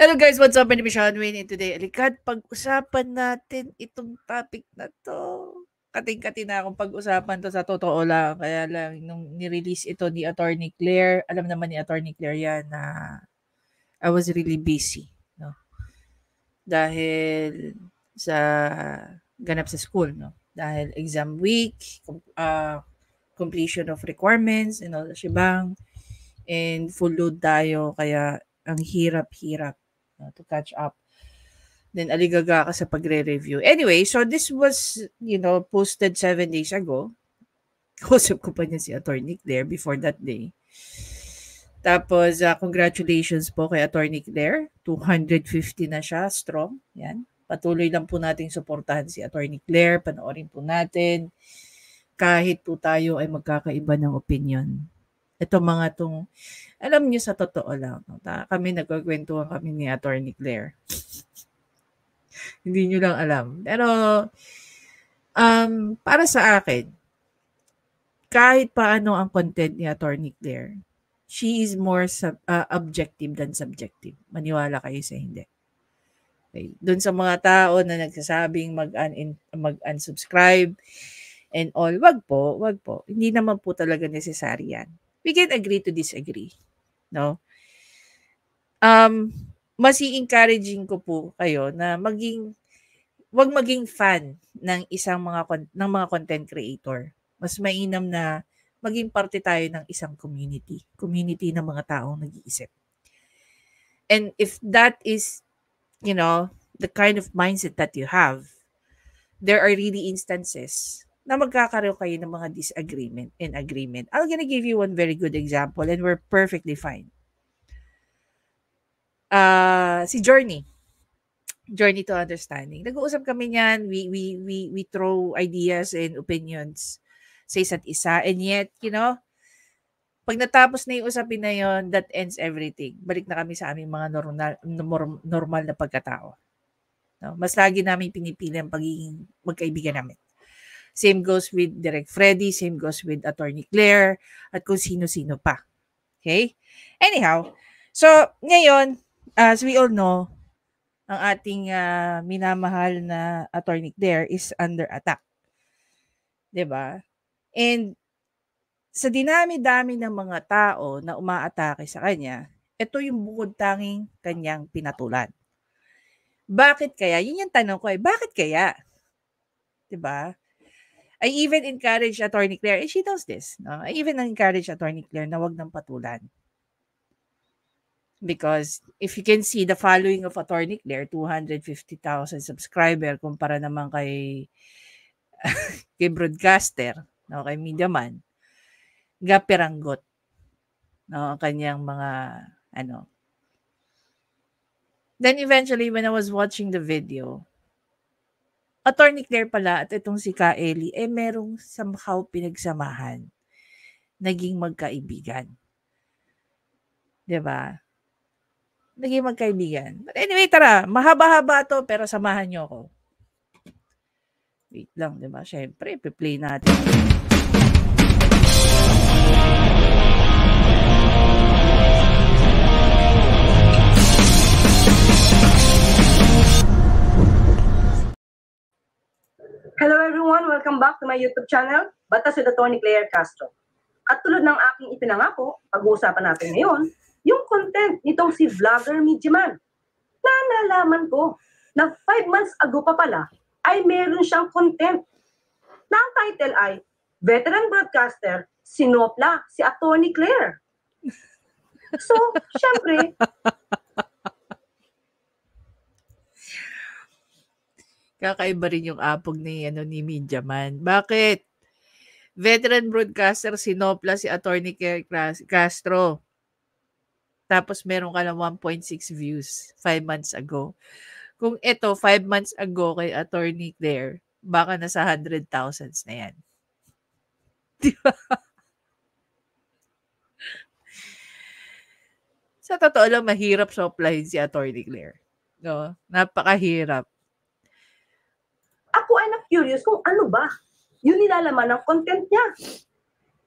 Hello guys, what's up? My name is Sean Wayne and today, alikad, pag-usapan natin itong topic na to. Kating-kati na akong pag-usapan to sa totoo lang. Kaya lang, nung nirelease ito ni Attorney Claire, alam naman ni Attorney Claire yan na I was really busy. No? Dahil sa ganap sa school. No? Dahil exam week, completion of requirements, and all the shebang, and full load tayo. Kaya ang hirap-hirap to catch up. Then, aligaga ka sa pagre-review. Anyway, so this was, posted 7 days ago. Kausap ko pa niya si Attorney Claire before that day. Tapos, congratulations po kay Attorney Claire. 250 na siya, strong. Yan. Patuloy lang po nating suportahan si Attorney Claire. Panoorin po natin. Kahit po tayo ay magkakaiba ng opinion. Ito mga tong, alam niyo sa totoo lang, no? Kami nagkukwentuhan kami ni Attorney Claire. Hindi niyo lang alam. Pero, para sa akin, kahit paano ang content ni Attorney Claire, she is more objective than subjective. Maniwala kayo sa hindi. Okay. Doon sa mga tao na nagsasabing mag-unsubscribe and all, wag po. Hindi naman po talaga necessary yan. We can agree to disagree. No? Mas i-encouraging ko po kayo na wag maging fan ng ng mga content creator. Mas mainam na maging parte tayo ng isang community ng mga taong nag-iisip. And if that is, the kind of mindset that you have, there are really instances na magkakaroon kayo ng mga disagreement and agreement. I'm gonna give you one very good example and we're perfectly fine. Si Journey to Understanding. Nag-uusap kami niyan, we throw ideas and opinions sa isa't isa, and yet, pag natapos na yung usapin na yon, that ends everything. Balik na kami sa aming mga normal na pagkatao. No? Mas lagi namin pinipili ang pagiging magkaibigan namin. Same goes with Direk Freddy, same goes with Attorney Claire, at kung sino-sino pa. Okay? Anyhow, so ngayon, as we all know, ang ating minamahal na Attorney Claire is under attack. 'Di ba? And sa dinami-dami ng mga tao na umaatake sa kanya, ito yung bukod tanging kanyang pinatulan. Bakit kaya? Yun yung tanong ko bakit kaya? 'Di ba? I even encourage Attorney Claire, and she does this. No? I even encourage Attorney Claire na wag ng patulan. Because if you can see the following of Attorney Claire, 250,000 subscriber kumpara naman kay broadcaster, no, kay Mediaman, gaperanggot, no, ang kanyang mga Then eventually when I was watching the video, Attorney Claire pala at itong si Ka Eli, merong somehow pinagsamahan. Naging magkaibigan. 'Di ba? Naging magkaibigan. But anyway, tara. Mahaba-haba to, pero samahan nyo ako. Wait lang, 'di ba? Syempre, i-play natin. Hello everyone! Welcome back to my YouTube channel, Batas with Attorney Claire Castro. At tulad ng aking ipinangako, pag-uusapan natin ngayon, yung content nitong si Vlogger Mediaman. Na nalaman ko na 5 months ago pa pala ay meron siyang content. Na ang title ay, Veteran Broadcaster, Sinopla si Attorney Claire. So, syempre, kakaiba rin yung apog ni Mediaman. Bakit? Veteran broadcaster, sinopla si Attorney Castro. Tapos meron ka ng 1.6 views 5 months ago. Kung ito 5 months ago kay Attorney Claire, baka nasa 100,000s na yan. Diba? Sa totoo lang, mahirap soplahin si Attorney Claire. No? Napakahirap. Ako ay na-curious kung ano ba yung nilalaman ng content niya.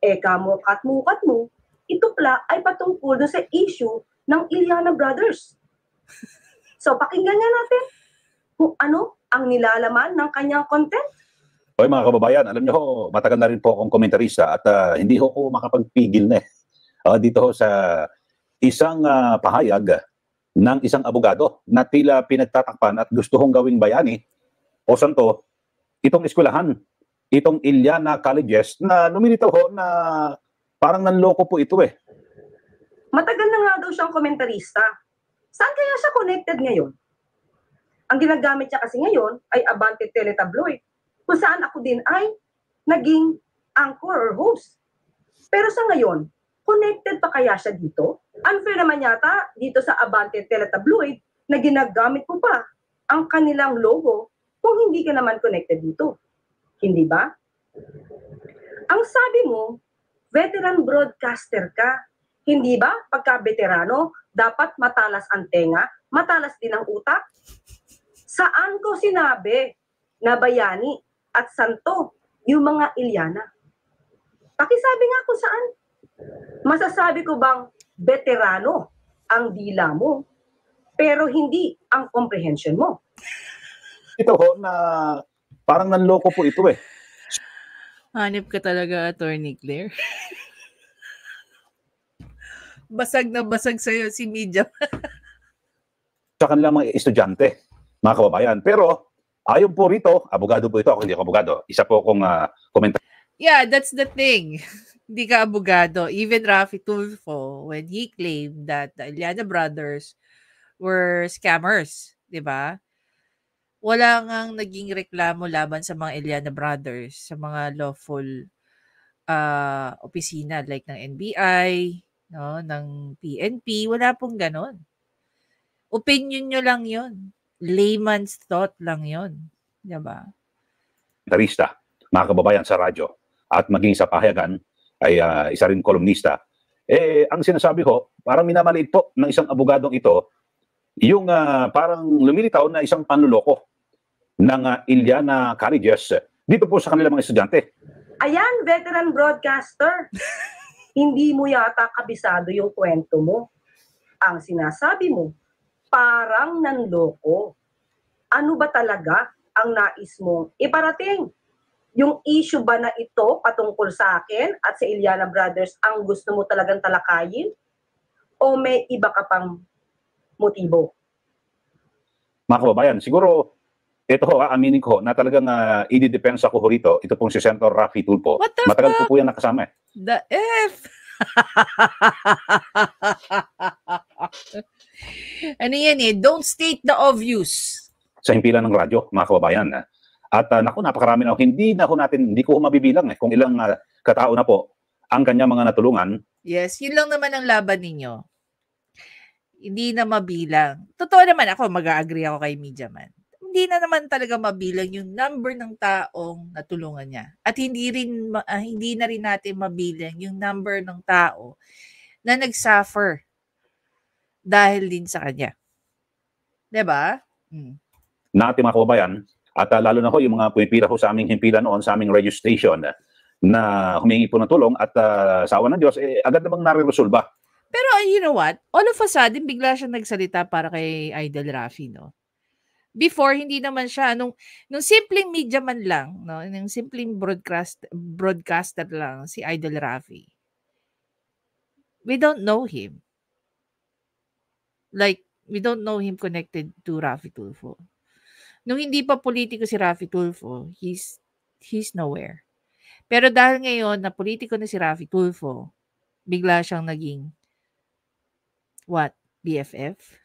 Kamukat-mukat mo, ito pala ay patungkol sa issue ng Iliana Brothers. So pakinggan nga natin kung ano ang nilalaman ng kanyang content. Hoy mga kababayan, alam niyo ho, matagal na rin po akong komentarista at hindi ho ako makapagpigil na dito ho sa isang pahayag ng isang abogado na tila pinagtatakpan at gusto hong gawing bayani o santo itong eskwelahan, itong Iliana Colleges na lumilitaw ho na parang nanloko po ito eh. Matagal na nga daw siyang komentarista. Saan kaya siya connected ngayon? Ang ginagamit niya kasi ngayon ay Abante Teletabloid, kung saan ako din ay naging anchor or host. Pero sa ngayon, connected pa kaya siya dito? Unfair naman yata dito sa Abante Teletabloid na ginagamit mo pa ang kanilang logo kung hindi ka naman connected dito. Hindi ba? Ang sabi mo, veteran broadcaster ka. Hindi ba pagka-veterano, dapat matalas ang tenga, matalas din ang utak? Saan ko sinabi na bayani at santo yung mga Iliana? Pakisabi nga kung saan. Masasabi ko bang veterano ang dila mo, pero hindi ang comprehension mo? Ito ho na parang nanloko po ito eh. Hanip ka talaga, Attorney Claire. Basag na basag sa'yo si Media. Sa kanilang mga estudyante, mga kababayan. Pero ayon po rito, abogado po ito, ako hindi ako abogado. Isa po akong komentar. Yeah, that's the thing. Hindi ka abogado. Even Rafi Tulfo, when he claimed that the Iliana brothers were scammers, di ba? Wala ngang naging reklamo laban sa mga Iliana brothers, sa mga lawful opisina like ng NBI, no, ng PNP, wala pong ganon. Opinion nyo lang yon. Layman's thought lang yon. Diba? Komentarista, mga kababayan sa radyo, at maging sa pahayagan, ay isa rin kolumnista. Ang sinasabi ko, parang minamaliit po ng isang abogadong ito, yung parang lumilitaw na isang panluloko ng Iliana Colleges dito po sa kanilang mga estudyante. Ayan, veteran broadcaster. Hindi mo yata kabisado yung kwento mo. Ang sinasabi mo, parang nanloko. Ano ba talaga ang nais mong iparating? Yung issue ba na ito patungkol sa akin at sa Iliana Brothers ang gusto mo talagang talakayin? O may iba ka pang motibo? Mga kababayan, siguro ito ho, aminin ko na talagang i-depensa ko rito. Ito pong si Senator Rafi Tulfo. Matagal ko po yan nakasama eh. The F! Ano yan eh? Don't state the obvious. Sa himpilan ng radyo, mga kababayan. At naku, napakarami na. Hindi ko mabibilang kung ilang katao na po ang kanya mga natulungan. Yes, yun lang naman ang laban ninyo. Hindi na mabilang. Totoo naman ako, mag-agree ako kay Media Man. Hindi na naman talaga mabilang yung number ng taong natulungan niya. At hindi na rin natin mabilang yung number ng tao na nag-suffer dahil din sa kanya. 'Di ba? Na ating mga kababayan, at lalo na ho yung mga pumipira ho sa aming himpilan noon, sa aming radio station na humingi po ng tulong at sa awa ng Diyos, agad namang nare-resolba. Pero you know what? All of a sudden, bigla siyang nagsalita para kay Idol Rafi, no? Before, hindi naman siya, nung simpleng media man lang, no? Nung simpleng broadcaster lang, si Idol Rafi. We don't know him. Like, we don't know him connected to Rafi Tulfo. Nung hindi pa politiko si Rafi Tulfo, he's nowhere. Pero dahil ngayon na politiko na si Rafi Tulfo, bigla siyang naging BFF?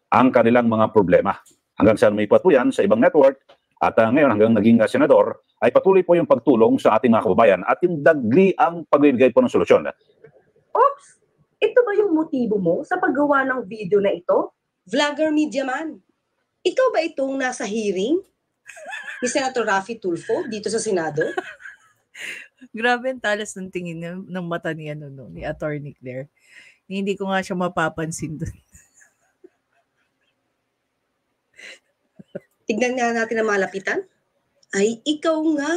Ang kanilang mga problema. Hanggang sa lumipat po yan sa ibang network at ngayon hanggang naging senador, ay patuloy po yung pagtulong sa ating mga kababayan at yung dagli ang pagbibigay po ng solusyon. Oops! Ito ba yung motibo mo sa paggawa ng video na ito? Vlogger Media Man, ikaw ba itong nasa hearing ni Senator Rafi Tulfo dito sa Senado? Grabe ang talas ng tingin ng mata ni Attorney Claire. Hindi ko nga siya mapapansin doon. Tignan nga natin ang malapitan. Ay, ikaw nga.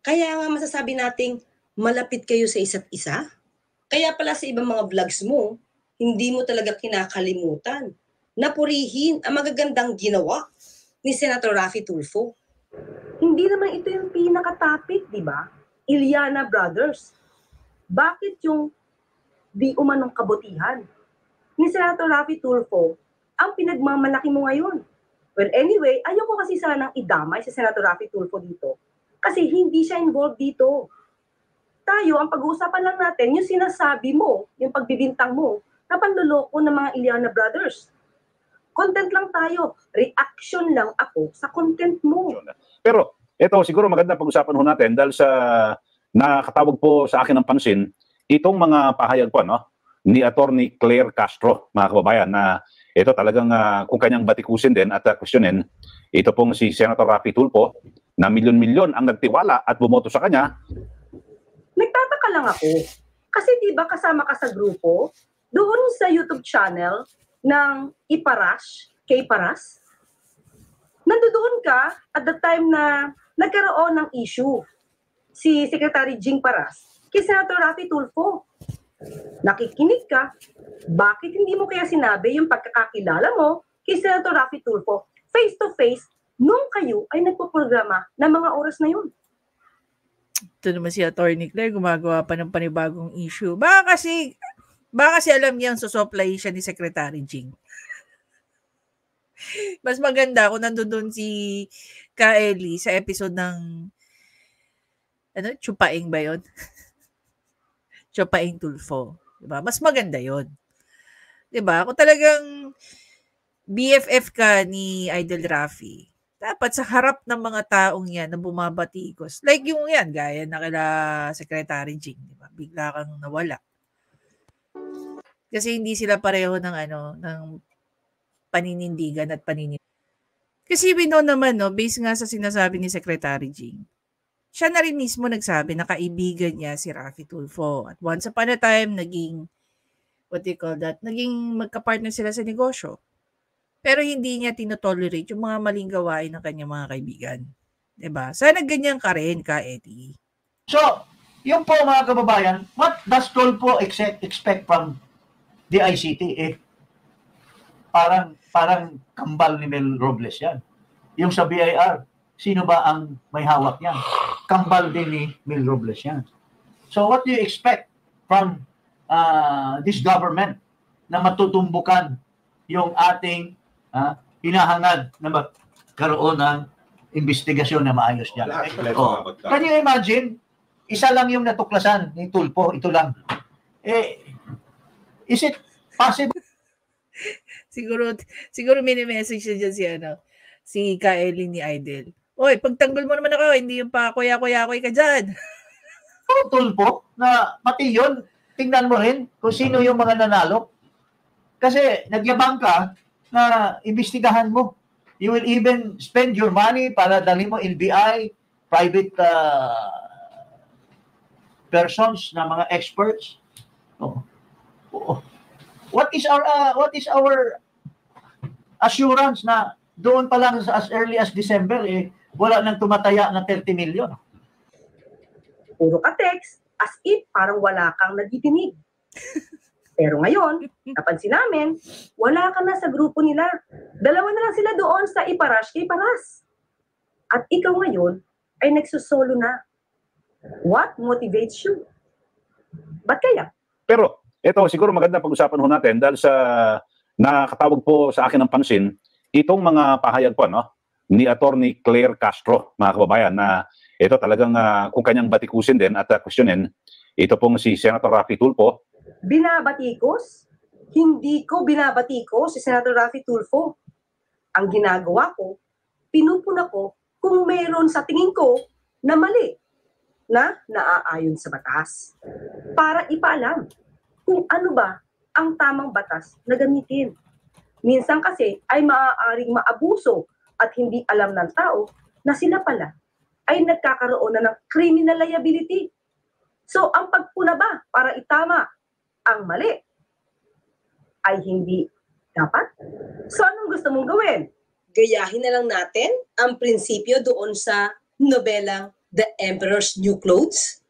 Kaya nga masasabi nating malapit kayo sa isa't isa. Kaya pala sa ibang mga vlogs mo, hindi mo talaga kinakalimutan na purihin ang magagandang ginawa ni Senator Raffy Tulfo. Hindi naman ito yung pinaka-topic, di ba? Iliana Brothers. Bakit yung di umanong kabutihan ni Senator Raffy Tulfo ang pinagmamalaki mo ngayon? Well, anyway, ayoko kasi sanang idamay si Senator Raffy Tulfo dito kasi hindi siya involved dito. Tayo, ang pag-uusapan lang natin, yung sinasabi mo, yung pagbibintang mo, na panloloko ng mga Iliana Brothers. Content lang tayo. Reaction lang ako sa content mo. Pero ito siguro maganda pag-usapan ho natin dahil sa nakatawag po sa akin ng pansin itong mga pahayag po ni Attorney Claire Castro, mga kababayan, na ito talagang kung kanyang batikusin din at questionin, ito pong si Senator Raffy Tulfo na milyon-milyon ang nagtiwala at bumoto sa kanya. Nagtataka lang ako. Kasi di ba kasama ka sa grupo doon sa YouTube channel ng Iparash, K-Paras? Nandoon ka at the time na nagkaroon ng issue si Secretary Jing Paras kay Senator Raffy Tulfo. Nakikinig ka, bakit hindi mo kaya sinabi yung pagkakakilala mo kay Senator Raffy Tulfo face-to-face nung kayo ay nagpo-programa ng mga oras na yun? Ito naman si Attorney Claire, gumagawa pa ng panibagong issue. Baka kasi alam niyang susupply siya ni Secretary Jing. Mas maganda kung nandun si Kaeli sa episode ng Chupaing ba yun? Chupaing Tulfo. Diba? Mas maganda yun. Diba? Kung talagang BFF ka ni Idol Raffy, dapat sa harap ng mga taong yan na bumabatikos. Like yung yan, gaya na kila Secretary Jing. Diba? Bigla kang nawala. Kasi hindi sila pareho ng ng paninindigan at Kasi we know naman, based nga sa sinasabi ni Secretary Jing, siya na rin mismo nagsabi na kaibigan niya si Raffy Tulfo. At once upon a time, naging magka-partner sila sa negosyo. Pero hindi niya tinotolerate yung mga maling gawain ng kanyang mga kaibigan. Diba? Sana ganyan ka rin, Eddie. So, yung po mga kababayan, what does Tulfo expect from the ICT? Parang kambal ni Mel Robles yan. Yung sa BIR, sino ba ang may hawak yan? Kambal din ni Mel Robles yan. So what do you expect from this government na matutumbukan yung ating hinahangad na magkaroon ng investigasyon na maayos yan? Can you imagine? Isa lang yung natuklasan ni Tulfo, ito lang. Is it possible? Siguro mini-message siya dyan si Kaeli ni Idol. Oy, pagtanggol mo naman ako, hindi yung pa kuya-kuya-kuy ka dyan. Tulfo, na pati yun, tingnan mo rin kung sino yung mga nanalo. Kasi nagyabang ka na imbestigahan mo. You will even spend your money para dali mo NBI, private persons na mga experts. What is our assurance na doon pa lang as early as December wala nang tumataya na 30 million? Puro ka text, as if parang wala kang nagdidinig. Pero ngayon, napansin namin, wala ka na sa grupo nila. Dalawa na lang sila doon sa Iparash kay Paras. At ikaw ngayon ay nagsusolo na. What motivates you? Ba't kaya? Pero ito siguro maganda pag-usapan ho natin dahil sa nakatawag po sa akin ng pansin itong mga pahayag po ni Attorney Claire Castro, mga kababayan, na ito talagang kung kanyang batikusin din at questionin, ito pong si Senator Raffy Tulfo. Binabatikos? Hindi ko binabatikos si Senator Raffy Tulfo. Ang ginagawa ko, pinupuna ko kung mayroon sa tingin ko na mali na naaayon sa batas para ipaalam kung ano ba ang tamang batas na gamitin. Minsan kasi ay maaaring maabuso at hindi alam ng tao na sila pala ay nagkakaroon na ng criminal liability. So ang pagpuna ba para itama ang mali ay hindi dapat? So anong gusto mong gawin? Gayahin na lang natin ang prinsipyo doon sa nobelang The Emperor's New Clothes?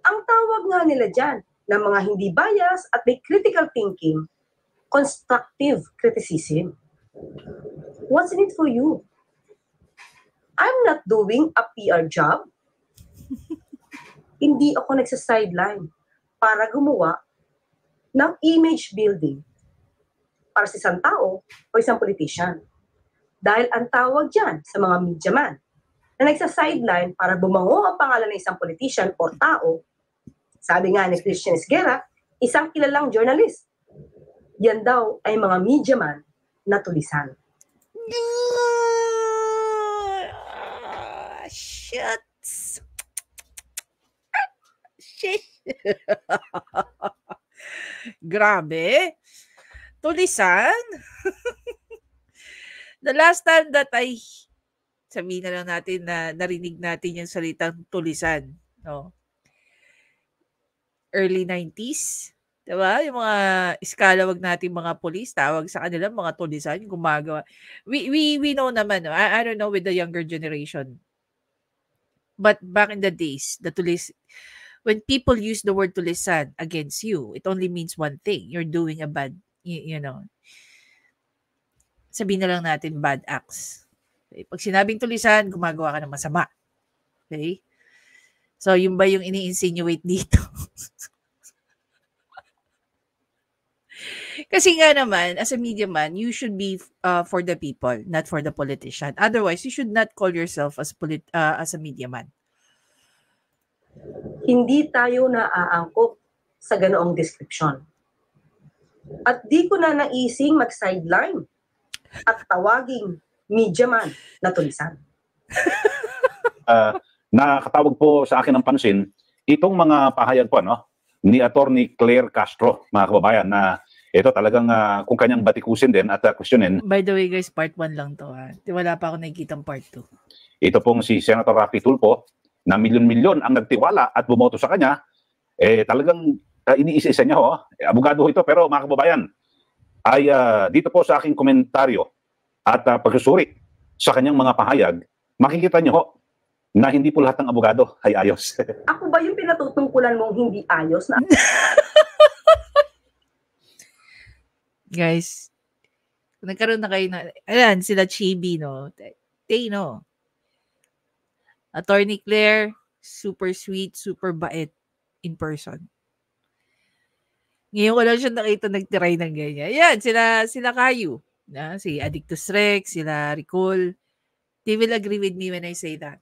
Ang tawag nga nila dyan, ng mga hindi bias at may critical thinking, constructive criticism. What's in it for you? I'm not doing a PR job. Hindi ako nagsa-sideline para gumawa ng image building para sa isang tao o isang politician. Dahil ang tawag dyan sa mga media man na nagsa-sideline para bumango ang pangalan ng isang politician o tao, sabi nga ni Christian Esguerra, isang kilalang journalist. Yan daw ay mga media man na tulisan. Shuts. Shit. Grabe. Tulisan. The last time that sabihin na lang natin na narinig natin yung salitang tulisan, no? Early 90s. Diba? Yung mga iskalawag natin mga pulis, tawag sa kanila mga tulisan, gumagawa. We know naman, no? I don't know with the younger generation. But back in the days, when people use the word tulisan against you, it only means one thing. You're doing a bad, sabihin na lang natin bad acts. Okay? Pag sinabing tulisan, gumagawa ka ng masama. Okay? So, yun ba yung ini-insinuate dito? Kasi nga naman, as a media man, you should be for the people, not for the politician. Otherwise, you should not call yourself as a media man. Hindi tayo naaangkop sa ganoong description. At di ko na naising mag-sideline at tawaging media man na tulisan. Nakatawag po sa akin ng pansin itong mga pahayag po ni Attorney Claire Castro, mga kababayan, na ito talagang kung kanyang batikusin din at questionin. By the way guys, part 1 lang to. Wala pa ako nakikitang part 2. Ito pong si Senator Raffy Tulfo, na milyon-milyon ang nagtiwala at bumoto sa kanya, talagang iniisa-isa niya abogado ito, pero mga kababayan, ay dito po sa aking komentaryo at pagsusuri sa kanyang mga pahayag, makikita niyo na hindi po lahat ng abogado ay ayos. Ako ba yung pinatutungkulan mong hindi ayos na? Guys, nagkaroon na kayo ayan, sila Chibi, no? They know. Attorney Claire, super sweet, super bait in person. Ngayon ko lang siya nakita nagtiray ng ganyan. Yan, sila Kayu. Si Addictus Rex, sila Ricol. They will agree with me when I say that.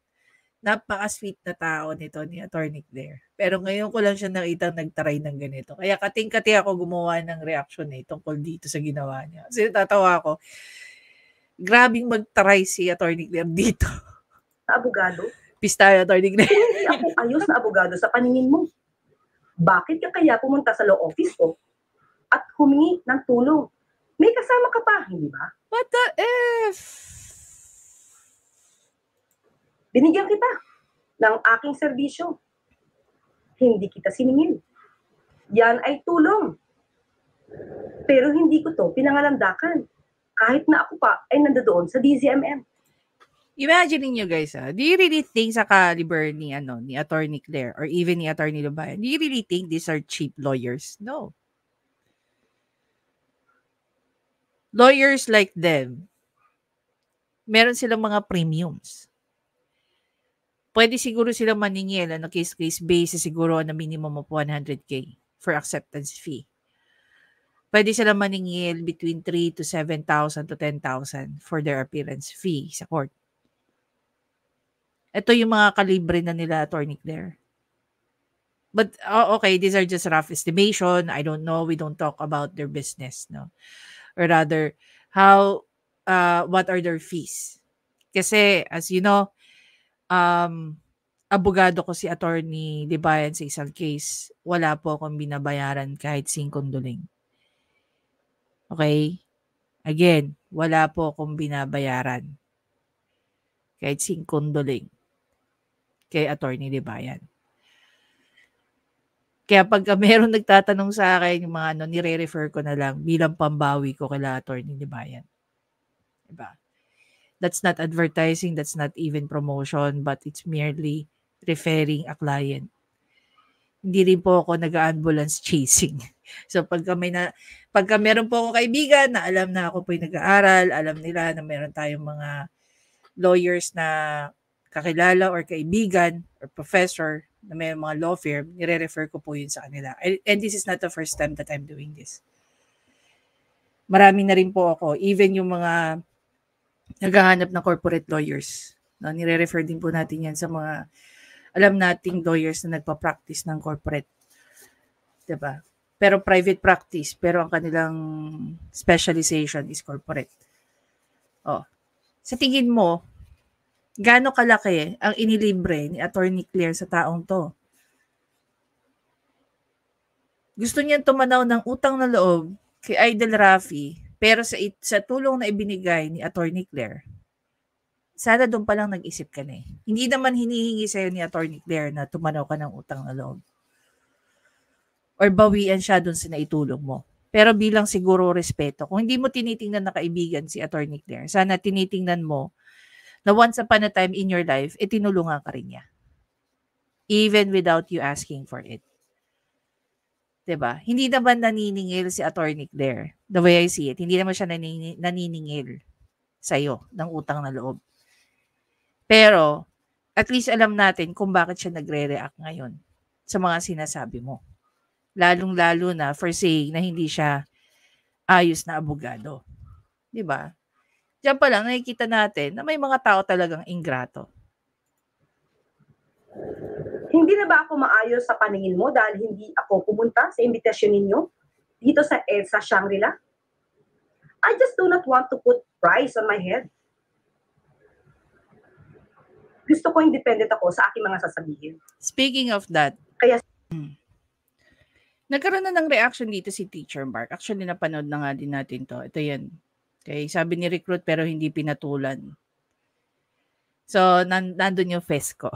Napaka-sweet na tao nito ni Attorney Claire. Pero ngayon ko lang siya nakita nagtaray ng ganito. Kaya kating-kati ako gumawa ng reaction tungkol dito sa ginawa niya. Kasi tatawa ako. Grabing magtaray si Attorney Claire dito. Abogado? Pistayo, Attorney Claire. Hindi ako ayos na abogado sa paningin mo. Bakit ka kaya pumunta sa law office ko at humingi ng tulong? May kasama ka pa, hindi ba? What the F? Binigyan kita ng aking serbisyo. Hindi kita siningil. Yan ay tulong. Pero hindi ko to pinangalandakan. Kahit na ako pa ay nandoon sa DZMM. Imagine niyo guys, do you really think sa caliber ni Attorney Claire or even ni Attorney Lubayan, do you really think these are cheap lawyers? No. Lawyers like them, meron silang mga premiums. Pwede siguro silang maningil on a case-case basis siguro na minimum of 100K for acceptance fee. Pwede silang maningil between 3 to 7,000 to 10,000 for their appearance fee sa court. Ito yung mga kalibre na nila, Attorney Claire. But, okay, these are just rough estimation. I don't know. We don't talk about their business, no? Or rather, what are their fees? Kasi, as you know, abogado ko si Attorney Libayan sa isang case, wala po akong binabayaran kahit $5. Okay? Again, wala po akong binabayaran kahit $5 kay Attorney Libayan. Kaya pagka meron nagtatanong sa akin, yung mga nire-refer ko na lang bilang pambawi ko kila Attorney Libayan. Diba? That's not advertising, that's not even promotion, but it's merely referring a client. Hindi rin po ako nag-ambulance chasing. So pagka meron po akong kaibigan na alam na ako po yung nag-aaral, alam nila na meron tayong mga lawyers na kakilala or kaibigan or professor na may mga law firm, nire-refer ko po yun sa kanila. And this is not the first time that I'm doing this. Marami na rin po ako, even yung mga naghahanap ng corporate lawyers. No, nire-refer din po natin yan sa mga alam nating lawyers na nagpa-practice ng corporate. Diba? Pero private practice, pero ang kanilang specialization is corporate. Oh. Sa tingin mo, gaano kalaki ang inilibre ni Attorney Claire sa taong to? Gusto niyang tumanaw ng utang na loob kay Idol Rafi, pero sa tulong na ibinigay ni Attorney Claire, sana doon pa lang nag-isip ka na eh. Hindi naman hinihingi sa'yo ni Attorney Claire na tumanaw ka ng utang na loob. Or bawian siya doon sa naitulong mo. Pero bilang siguro respeto, kung hindi mo tinitingnan na kaibigan si Attorney Claire, sana tinitingnan mo na once upon a time in your life, tinulungan ka rin niya. Even without you asking for it. Diba? Hindi naman naniningil si Attorney Claire. The way I see it, hindi naman siya naniningil sa'yo ng utang na loob. Pero, at least alam natin kung bakit siya nagre-react ngayon sa mga sinasabi mo. Lalong-lalo na for saying na hindi siya ayos na abogado. Diba? Diyan pa lang, nakikita natin na may mga tao talagang ingrato. Hindi na ba ako maayos sa paningin mo dahil hindi ako pumunta sa imbitasyon ninyo dito sa EDSA Shangri-La? I just do not want to put price on my head. Gusto ko independent ako sa aking mga sasabihin. Speaking of that, Kaya nagkaroon na ng reaction dito si Teacher Mark. Actually, napanood na nga din natin to. Ito yan. Okay, sabi ni recruit pero hindi pinatulan. So, nandun yung FESCO.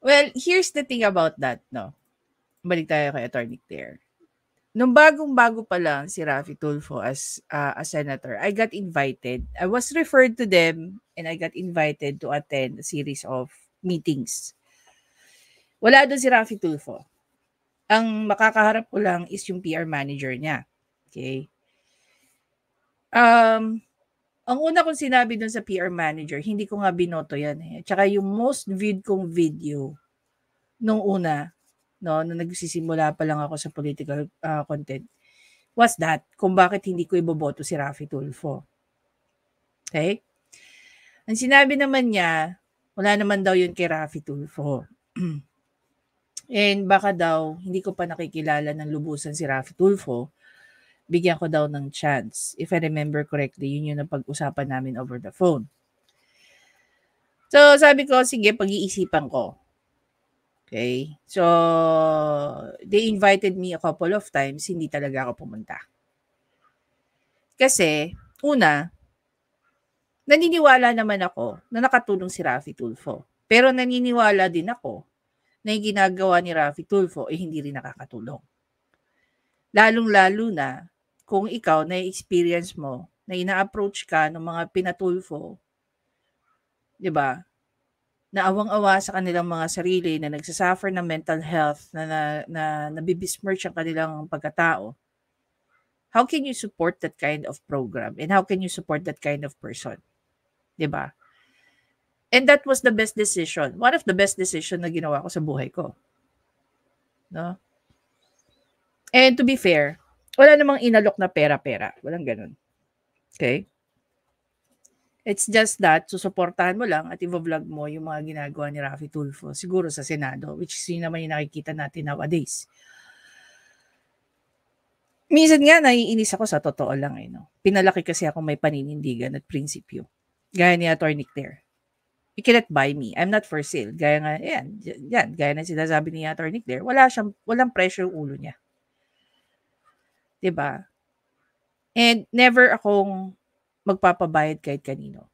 Well, here's the thing about that, no? Balik tayo kay Attorney Claire. Nung bagong-bago pa lang si Raffy Tulfo as a senator, I got invited. I was referred to them and I got invited to attend a series of meetings. Wala doon si Raffy Tulfo. Ang makakaharap ko lang is yung PR manager niya. Okay? Ang una kong sinabi doon sa PR manager, hindi ko nga binoto yan eh. Tsaka yung most viewed kong video nung una, no, nung nagsisimula pa lang ako sa political content, was that kung bakit hindi ko iboboto si Raffy Tulfo. Okay? Ang sinabi naman niya, wala naman daw yun kay Raffy Tulfo. And baka daw, hindi ko pa nakikilala ng lubusan si Raffy Tulfo, bigyan ko daw ng chance. If I remember correctly, yun yung napag-usapan namin over the phone. So, sabi ko, sige, pag-iisipan ko. Okay? So, they invited me a couple of times, hindi talaga ako pumunta. Kasi, una, naniniwala naman ako na nakatulong si Raffy Tulfo. Pero naniniwala din ako na yung ginagawa ni Raffy Tulfo ay hindi rin nakakatulong. Lalong-lalo na kung ikaw na-experience mo na ina-approach ka ng mga pinatulfo, di ba? Na awang-awa sa kanilang mga sarili, na nagsasuffer ng mental health, na nabibismerch ang kanilang pagkatao. How can you support that kind of program? And how can you support that kind of person? Di ba? And that was the best decision. One of the best decision na ginawa ko sa buhay ko. No? And to be fair, wala namang inalok na pera-pera. Walang ganun. Okay? It's just that, susuportahan mo lang at i-vlog mo yung mga ginagawa ni Raffy Tulfo, siguro sa Senado, which is yun naman yung nakikita natin nowadays. Minsan nga, naiinis ako sa totoo lang. No? Pinalaki kasi ako may paninindigan at prinsipyo. Gaya ni Attorney Claire. You cannot buy me. I'm not for sale. Gaya nga, yan, gaya na sinasabi ni Attorney Claire, walang pressure yung ulo niya. Diba? And never akong magpapabayad kahit kanino.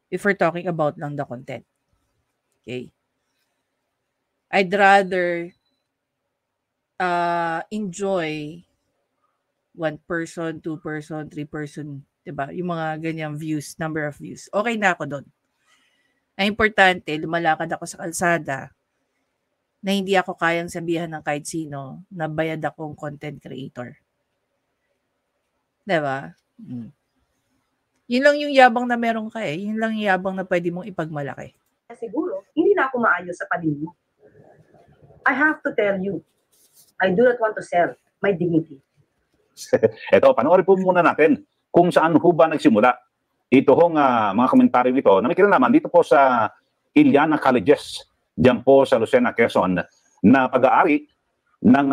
If we're talking about lang the content. Okay? I'd rather enjoy 1 person, 2 person, 3 person, diba? Yung mga ganyang views, number of views. Okay na ako doon. Ang importante, lumalakad ako sa kalsada na hindi ako kayang sabihan ng kahit sino na bayad akong content creator. Diba? Yun lang yung yabang na meron ka eh. Yun lang yung yabang na pwede mong ipagmalaki. Siguro, hindi na ako maayos sa paningin mo. I have to tell you, I do not want to sell my dignity. Ito, panoorin po muna natin kung saan ho ba nagsimula ito hong mga komentaryo nito na may kinalaman dito po sa Iliana Colleges, diyan po sa Lucena, Quezon, na pag-aari ng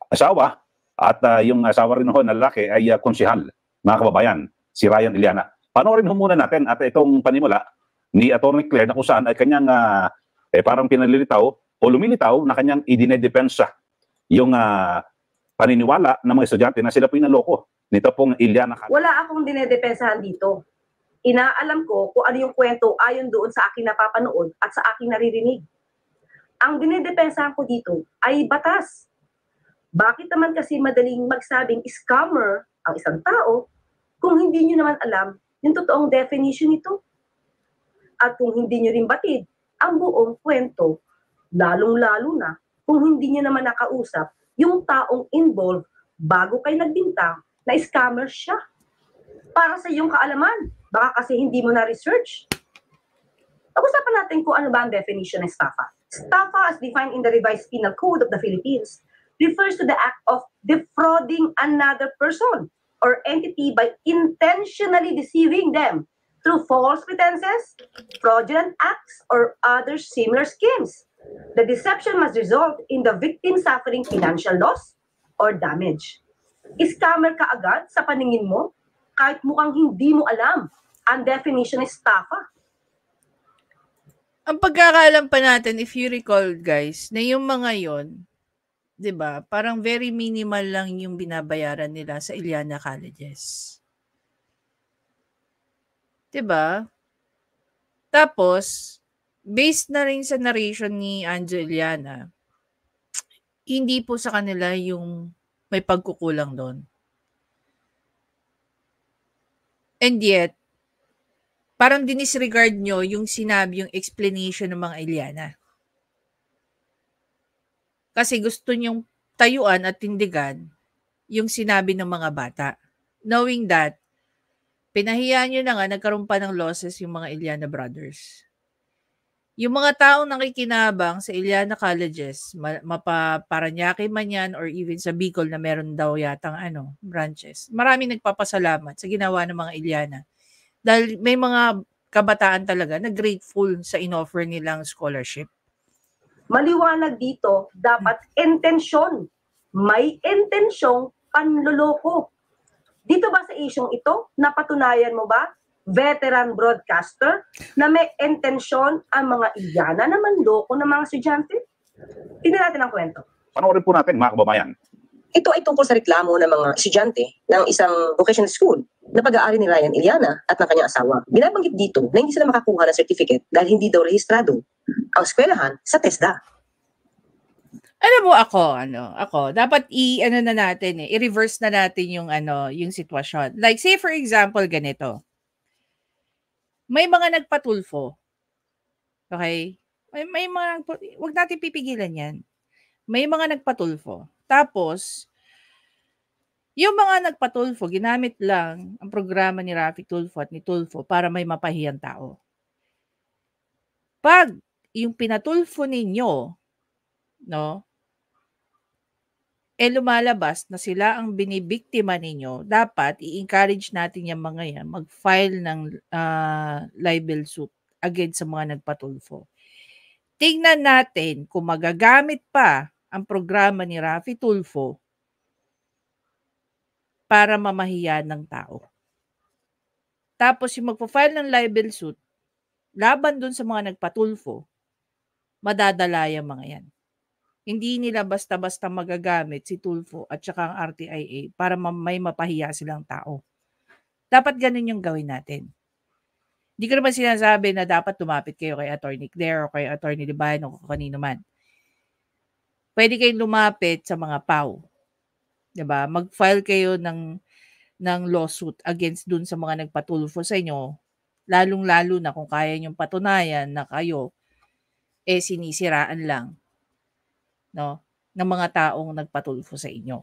asawa at yung asawa rin ho na lalaki ay konsehal, mga kababayan, si Ryan Iliana. Panoorin ho muna natin at itong panimula ni Atty. Claire na kung saan ay kanyang parang pinalilitaw o lumilitaw na kanyang idinedepensa yung paniniwala ng mga estudyante na sila po yung naloko nito pong Iliana Colleges. Wala akong dinedepensahan dito. Inaalam ko kung ano yung kwento ayon doon sa aking napapanood at sa aking naririnig. Ang dinedepensahan ko dito ay batas. Bakit naman kasi madaling magsabing scammer ang isang tao kung hindi nyo naman alam yung totoong definition nito? At kung hindi nyo rin batid ang buong kwento, lalong-lalo na kung hindi nyo naman nakausap yung taong involved bago kayo nagbintang na scammer siya. Para sa iyong kaalaman, baka kasi hindi mo na-research. Pag-usapan natin kung ano ba ang definition ng estafa. Estafa, as defined in the Revised Penal Code of the Philippines, refers to the act of defrauding another person or entity by intentionally deceiving them through false pretenses, fraudulent acts, or other similar schemes. The deception must result in the victim suffering financial loss or damage. Scammer ka agad sa paningin mo kahit mukhang hindi mo alam ang definition ng estafa. Ang pagkakaalam pa natin, if you recall guys, na yung mga yon, 'di ba? Parang very minimal lang yung binabayaran nila sa Iliana Colleges. 'Di ba? Tapos based na rin sa narration ni Anjo Iliana, hindi po sa kanila yung may pagkukulang doon. And yet, parang dinisregard nyo yung sinabi, yung explanation ng mga Iliana. Kasi gusto nyong tayuan at tindigan yung sinabi ng mga bata. Knowing that, pinahiya nyo na nga, nagkaroon pa ng losses yung mga Iliana brothers. Yung mga taong nakikinabang sa Iliana Colleges, Paranaque man yan or even sa Bicol na meron daw yatang branches, maraming nagpapasalamat sa ginawa ng mga Iliana. Dahil may mga kabataan talaga na grateful sa inoffer nilang scholarship. Maliwanag dito, dapat intensyon. May intensyong panloloko. Dito ba sa isyong ito, napatunayan mo ba, veteran broadcaster, na may intensyon ang mga Iliana na manloko ng mga estudyante? Tingnan natin ang kwento. Panoorin po natin, mga kababayan. Ito ay tungkol sa reklamo ng mga estudyante ng isang vocational school na pag-aari ni Ryan Iliana at ng kanyang asawa. Binabanggit dito na hindi sila makakuha ng certificate dahil hindi daw rehistrado ang eskwelahan sa TESDA. Alam mo ako, dapat i-reverse na natin yung sitwasyon. Like say for example ganito. May mga nagpatulfo. Okay? May mga, wag natin pipigilan yan. May mga nagpatulfo. Tapos, yung mga nagpatulfo, ginamit lang ang programa ni Rafi Tulfo at ni Tulfo para may mapahiyang tao. Pag yung pinatulfo ninyo, no, lumalabas na sila ang binibiktima ninyo, dapat i-encourage natin yung mga yan mag-file ng libel suit against sa mga nagpatulfo. Tingnan natin kung magagamit pa ang programa ni Rafi Tulfo para mamahiya ng tao. Tapos yung magpa-file ng libel suit laban dun sa mga nagpatulfo, madadala yung mga yan. Hindi nila basta-basta magagamit si Tulfo at saka ang RTIA para may mapahiya silang tao. Dapat ganun yung gawin natin. Hindi ko naman sinasabi na dapat tumapit kayo kay Atty. Claire o kay Atty. Libayan o kanino man. Pwede kayong lumapit sa mga PAW. Diba? Mag-file kayo ng lawsuit against dun sa mga nagpatulfo sa inyo Lalong-lalo na kung kaya niyong patunayan na kayo sinisiraan lang, no, ng mga taong nagpatulfo sa inyo.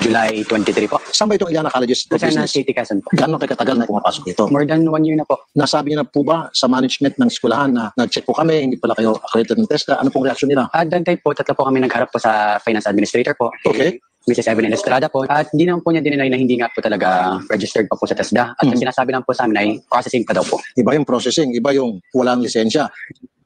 July 23 po. Saan ba itong Iliana Colleges of Sa Business? City, Quezon po. Gano'ng katagal na pumapasok dito? More than 1 year na po. Nasabi niyo na po ba sa management ng eskwelahan na nag-check po kami, hindi pala kayo accredited ng TESDA? Ano pong reaksyon nila? At that time po, tatlo po kami nagharap po sa finance administrator po. Okay. Mrs. Evelyn Estrada po. At hindi naman po niya dinenay na hindi nga po talaga registered pa po sa TESDA. At ang sinasabi lang po sa amin ay processing pa daw po. Iba yung processing, iba yung walang lisensya.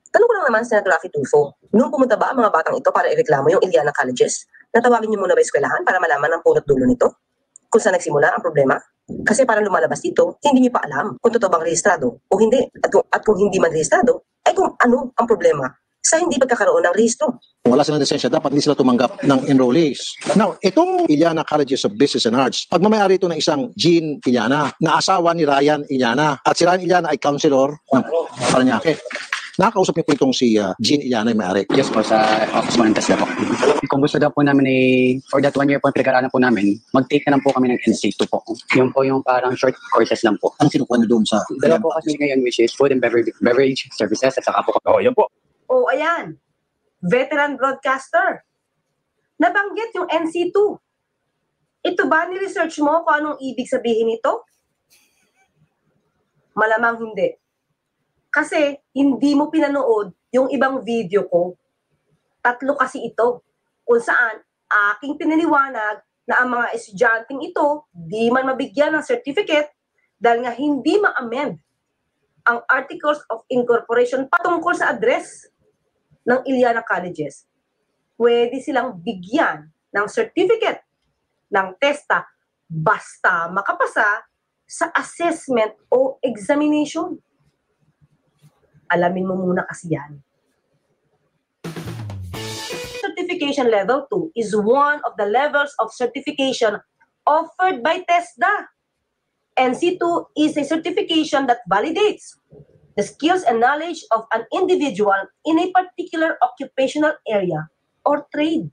Tanong ko lang naman, Senator Raffy Tulfo, nung pumunta ba ang mga batang ito para ireklamo yung Iliana Colleges, natawagin niyo muna ba eskwelahan para malaman ang punot dulo nito? Kung saan nagsimula ang problema? Kasi parang lumalabas dito, hindi niyo pa alam kung totoo bang rehistrado o hindi. At kung hindi man rehistrado, ay kung ano ang problema sa hindi pagkakaroon ng rehistro. Kung wala silang lisensya, dapat hindi sila tumanggap ng enrollees. Now, itong Iliana Colleges of Business and Arts, pagmamayari ito ng isang Jean Iliana, na asawa ni Ryan Iliana. At si Ryan Iliana ay counselor ng Parañaque. Nakakausap niyo po itong si Jean Iliana yung may-ari. Yes po, sa office po ng TESDA po. Kung gusto daw po namin for that 1 year po ang pinag-aralan po namin, mag-take na lang po kami ng NC2 po. Yung po yung parang short courses lang po. Ang kinukuha niyo doon sa... Dalawa po kasi ngayon which is food and beverage services at saka po. Yan po. O ayan, veteran broadcaster. Nabanggit yung NC2. Ito ba ni-research mo kung anong ibig sabihin nito? Malamang hindi. Kasi hindi mo pinanood yung ibang video ko. 3 kasi ito. Kung saan aking pinaliwanag na ang mga estudyanteng ito di man mabigyan ng certificate dahil nga hindi ma-amend ang Articles of Incorporation patungkol sa address ng Iliana Colleges. Pwede silang bigyan ng certificate ng TESDA basta makapasa sa assessment o examination. Alamin mo muna kasi yan. Certification Level 2 is one of the levels of certification offered by TESDA. NC2 is a certification that validates the skills and knowledge of an individual in a particular occupational area or trade.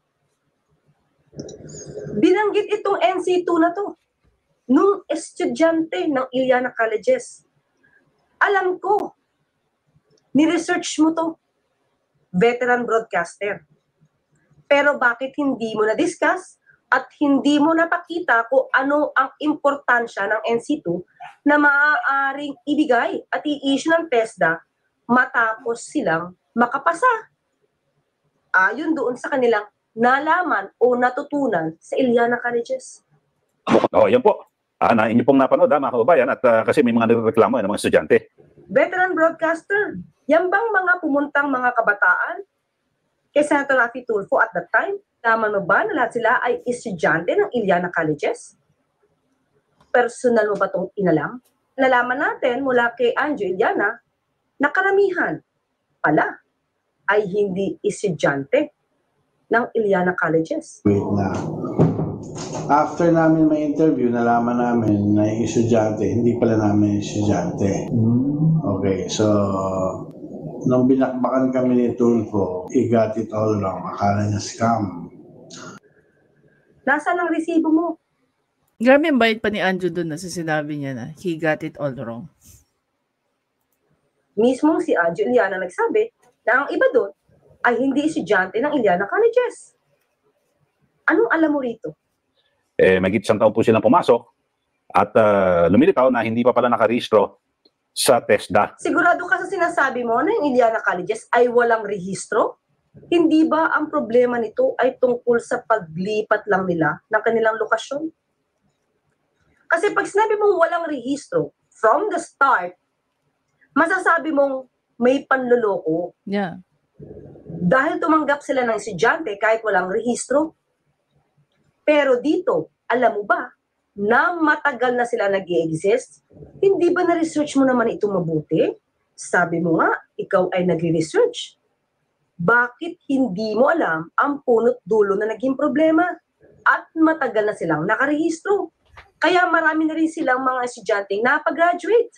Binanggit itong NC2 na to nung estudyante ng Iliana Colleges. Alam ko, ni-research mo to, veteran broadcaster. Pero bakit hindi mo na-discuss at hindi mo napakita kung ano ang importansya ng NC2 na maaaring ibigay at i-issue ng TESDA matapos silang makapasa? Ayon doon sa kanilang nalaman o natutunan sa Iliana Colleges. Yan po. Na inyo pong napanood, mga kababayan, at kasi may mga nagreklamo ng mga estudyante. Veteran broadcaster, yan bang mga pumuntang mga kabataan kay Senator Raffy Tulfo at that time, naman mo ba na lahat sila ay estudyante ng Iliana Colleges? Personal mo ba itong inalam? Nalaman natin mula kay Anjo Iliana na karamihan pala ay hindi estudyante ng Iliana Colleges. After namin may interview, nalaman namin na yung estudyante, hindi pala namin estudyante. Okay, so nung binakbakan kami ni Tulfo, he got it all wrong. Akala niya scam. Nasaan ang resibo mo? Grabe yung bait pa ni Anjo doon na sa sinabi niya na he got it all wrong. Mismong si Anjo Iliana nagsabi na ang iba doon ay hindi estudyante ng Iliana Colleges. Anong alam mo rito? Magit 1 taon po silang pumasok at lumilitaw na hindi pa pala nakarehistro sa TESDA. Sigurado ka sa sinasabi mo na yung Iliana Colleges ay walang rehistro? Hindi ba ang problema nito ay tungkol sa paglipat lang nila ng kanilang lokasyon? Kasi pag sinabi mong walang rehistro, from the start, masasabi mong may panloloko. Yeah. Dahil tumanggap sila ng estudyante kahit walang rehistro. Pero dito, alam mo ba, na matagal na sila nag-i-exist, hindi ba na-research mo naman ito mabuti? Sabi mo nga, ikaw ay nag-research. Bakit hindi mo alam ang punot dulo na naging problema? At matagal na silang nakarehistro. Kaya marami na rin silang mga estudyante napag-graduate.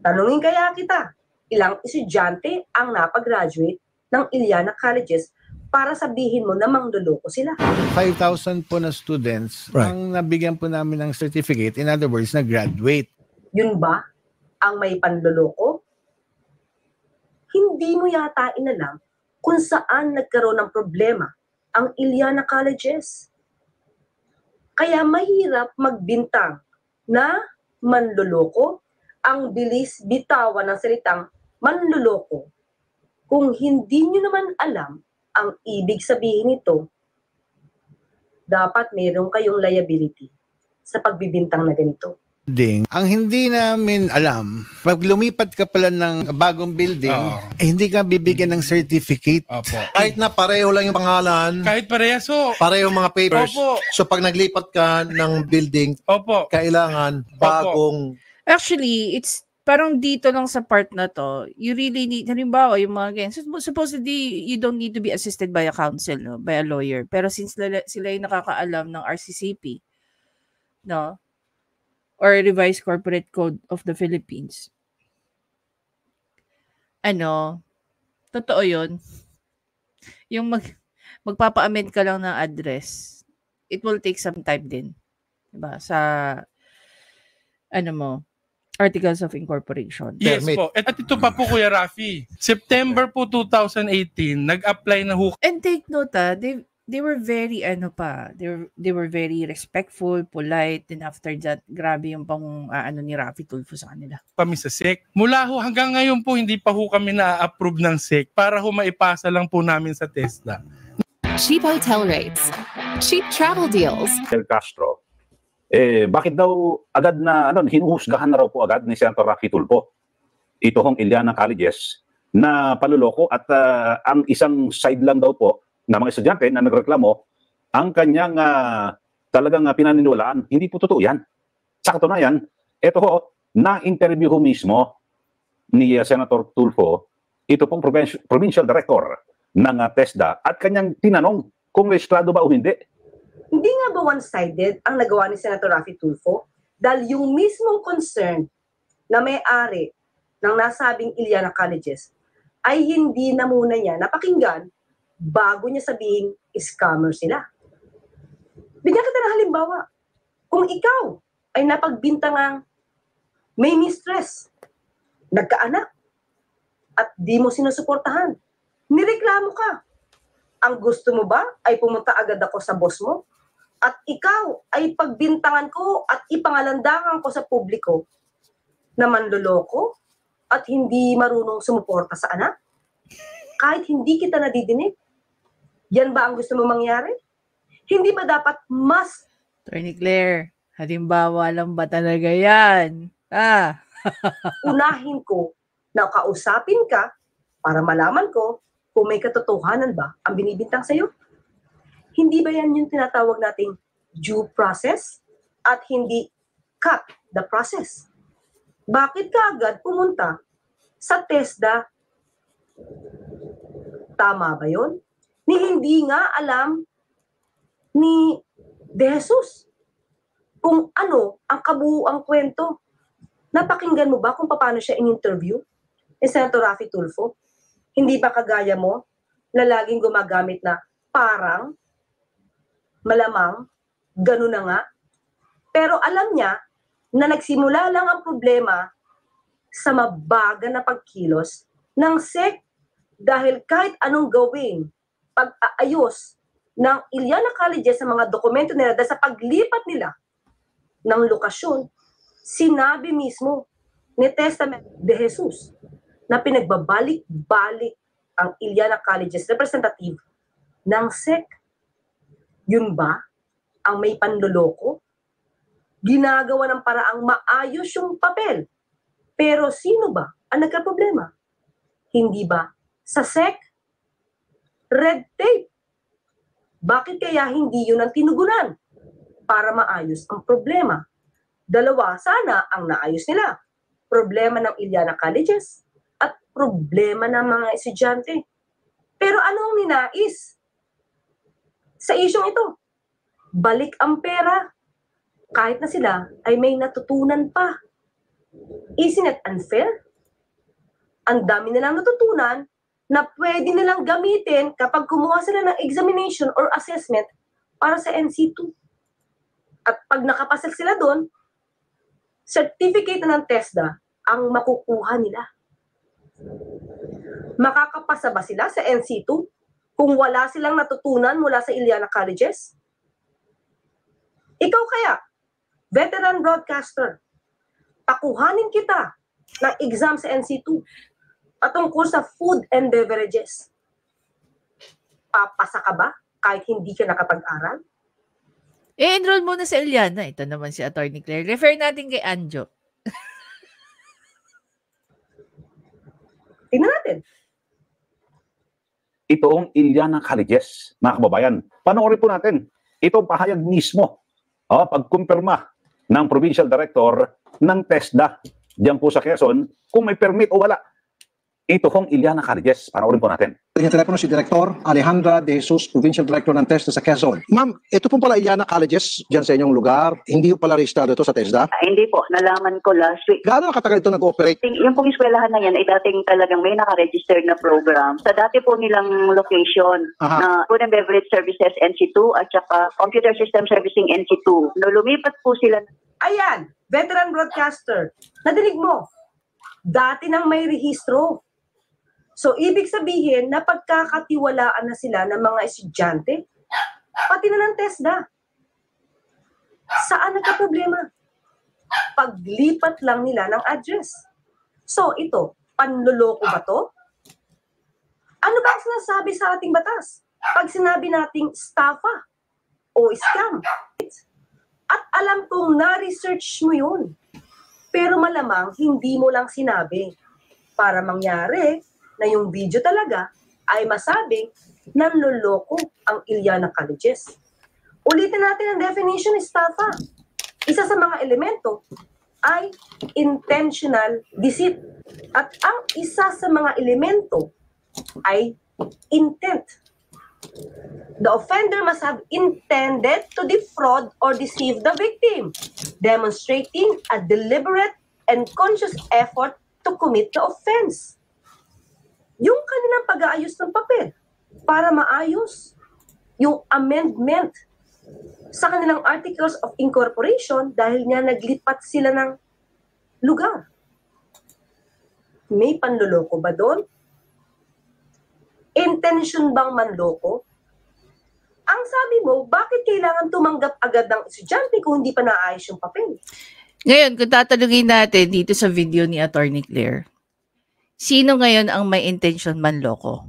Tanungin kaya kita, ilang estudyante ang napag-graduate ng Iliana Colleges para sabihin mo na mangloloko sila? 5,000 po na students ang nabigyan po namin ng certificate. In other words, nag-graduate. Yun ba ang may panloloko? Hindi mo yata inalam kung saan nagkaroon ng problema ang Iliana Colleges. Kaya mahirap magbintang na manloloko, ang bilis bitawan ng salitang manloloko. Kung hindi nyo naman alam ang ibig sabihin nito, dapat meron kayong liability sa pagbibintang na ganito. Ang hindi namin alam, pag lumipat ka pala ng bagong building, hindi ka bibigyan ng certificate. Opo. Kahit na pareho lang yung pangalan, Kahit parehas so. pareho mga papers. Opo. So pag naglipat ka ng building, Opo. kailangan bagong Actually, it's parang dito lang sa part na to, you really need, halimbawa, yung mga ganyan, supposedly, you don't need to be assisted by a counsel, no? By a lawyer. Pero since sila yung nakakaalam ng RCCP, no? Or Revised Corporate Code of the Philippines. Totoo yun. Yung magpapa-amend ka lang ng address, it will take some time din. Diba? Sa, Articles of Incorporation. Yes Permit. po. At ito pa po, Kuya Rafi. September po 2018, nag-apply na ho. And take note, they were very, they were very respectful, polite, and after that, grabe yung ni Rafi Tulfo sa kanila. Kami sa SEC. Mula ho hanggang ngayon po, hindi pa ho kami na-approve ng SEC para ho maipasa lang po namin sa TESDA. Cheap hotel rates, cheap travel deals. Del Castro, bakit daw agad na hinuhusgahan na raw po agad ni Senator Rafi Tulfo ito hong Iliana Colleges na paluloko at ang isang side lang daw po na mga estudyante na nagreklamo ang kanyang talagang pinaniniwalaan. Hindi po totoo yan. Sa katunayan, ito ho, na-interview ho mismo ni Senator Tulfo, ito pong provincial director ng TESDA at kanyang tinanong kung rehistrado ba o hindi. Hindi nga ba one-sided ang nagawa ni Senator Rafi Tulfo? Dahil yung mismong concern na may-ari ng nasabing Iliana Colleges ay hindi na muna niya napakinggan bago niya sabihing scammer sila. Bigyan kita ng halimbawa. Kung ikaw ay napagbintangang may mistress, nagkaanak, at di mo sinusuportahan, nireklamo ka. Ang gusto mo ba ay pumunta agad ako sa boss mo? At ikaw ay pagbintangan ko at ipangalandangan ko sa publiko na manloloko at hindi marunong sumuporta sa anak? Kahit hindi kita nadidinig? Yan ba ang gusto mo mangyari? Hindi ba dapat mas... Attorney Claire, halimbawa lang ba talaga yan? unahin ko na kausapin ka para malaman ko kung may katotohanan ba ang binibintang sa'yo? Hindi ba yan yung tinatawag nating due process at hindi cut the process? Bakit ka agad pumunta sa TESDA? Tama ba yun? Ni hindi nga alam ni De Jesus kung ano ang kabuuang kwento. Napakinggan mo ba kung paano siya in-interview ni Senator Rafi Tulfo? Hindi ba kagaya mo na laging gumagamit na parang, malamang, gano'n na nga? Pero alam niya na nagsimula lang ang problema sa mabagal na pagkilos ng SEC dahil kahit anong gawin, pag-aayos ng Iliana Colleges sa mga dokumento nila dahil sa paglipat nila ng lokasyon, sinabi mismo ni Testament de Jesus na pinagbabalik-balik ang Iliana Colleges representative ng SEC. Yun ba ang may panloloko? Ginagawa ng paraang maayos yung papel. Pero sino ba ang nagkaproblema? Hindi ba sa SEC? Red tape. Bakit kaya hindi yun ang tinugunan para maayos ang problema? Dalawa sana ang naayos nila. Problema ng Iliana Colleges at problema ng mga estudyante. Pero anong ninais sa isyong ito? Balik ang pera kahit na sila ay may natutunan pa. Isn't it unfair? Ang dami nilang natutunan na pwede nilang gamitin kapag kumuha sila ng examination or assessment para sa NC2. At pag nakapasal sila doon, certificate na ng TESDA ang makukuha nila? Makakapasa ba sila sa NC2 kung wala silang natutunan mula sa Iliana Colleges? Ikaw kaya, veteran broadcaster, pakuhanin kita ng exam sa NC2 patungkol sa food and beverages. Papasa ka ba kahit hindi ka nakapag-aral? Enroll muna sa Iliana. Ito naman si Attorney Claire. Refer natin kay Anjo. Tingnan natin. Itoong Iliana Colleges, mga kababayan. Panoorin po natin. Itong pahayag mismo, pagkumpirma ng Provincial Director ng TESDA diyan po sa Quezon kung may permit o wala. Ito pong Iliana Colleges. Panoorin po natin. Yung telepono si Director Alejandra De Jesus, Provincial Director ng TESDA sa Quezon. Ma'am, ito pong pala Iliana Colleges dyan sa inyong lugar. Hindi po pala registrado ito sa TESDA? Hindi po. Nalaman ko last week. Gaano katagal ito nag-ooperate? Yung pong eskwelahan na yan ay dating talagang may nakaregister na program. Sa dati po nilang location na Food and Beverage Services NC2 at saka Computer System Servicing NC2. No, lumipat po sila. Ayan, veteran broadcaster. Nadinig mo? Dati nang may rehistro. So, ibig sabihin na pagkakatiwalaan na sila ng mga estudyante, pati na ng TESDA. Saan nagka-problema? Paglipat lang nila ng address. So, ito, panloloko ba to? Ano ba ang sinasabi sa ating batas? Pag sinabi nating estafa o scam. At alam kong na-research mo yun. Pero malamang hindi mo lang sinabi para mangyari na yung video talaga ay masabing nanloloko ang Iliana Colleges. Ulitin natin ang definition, estafa. Isa sa mga elemento ay intentional deceit. At ang isa sa mga elemento ay intent. The offender must have intended to defraud or deceive the victim, demonstrating a deliberate and conscious effort to commit the offense. Yung kanilang pag-aayos ng papel para maayos yung amendment sa kanilang articles of incorporation dahil nga naglipat sila ng lugar. May panloloko ba doon? Intention bang manloko? Ang sabi mo, bakit kailangan tumanggap agad ng estudyante kung hindi pa naayos yung papel? Ngayon, kung tatanungin natin dito sa video ni Attorney Claire, sino ngayon ang may intention manloko?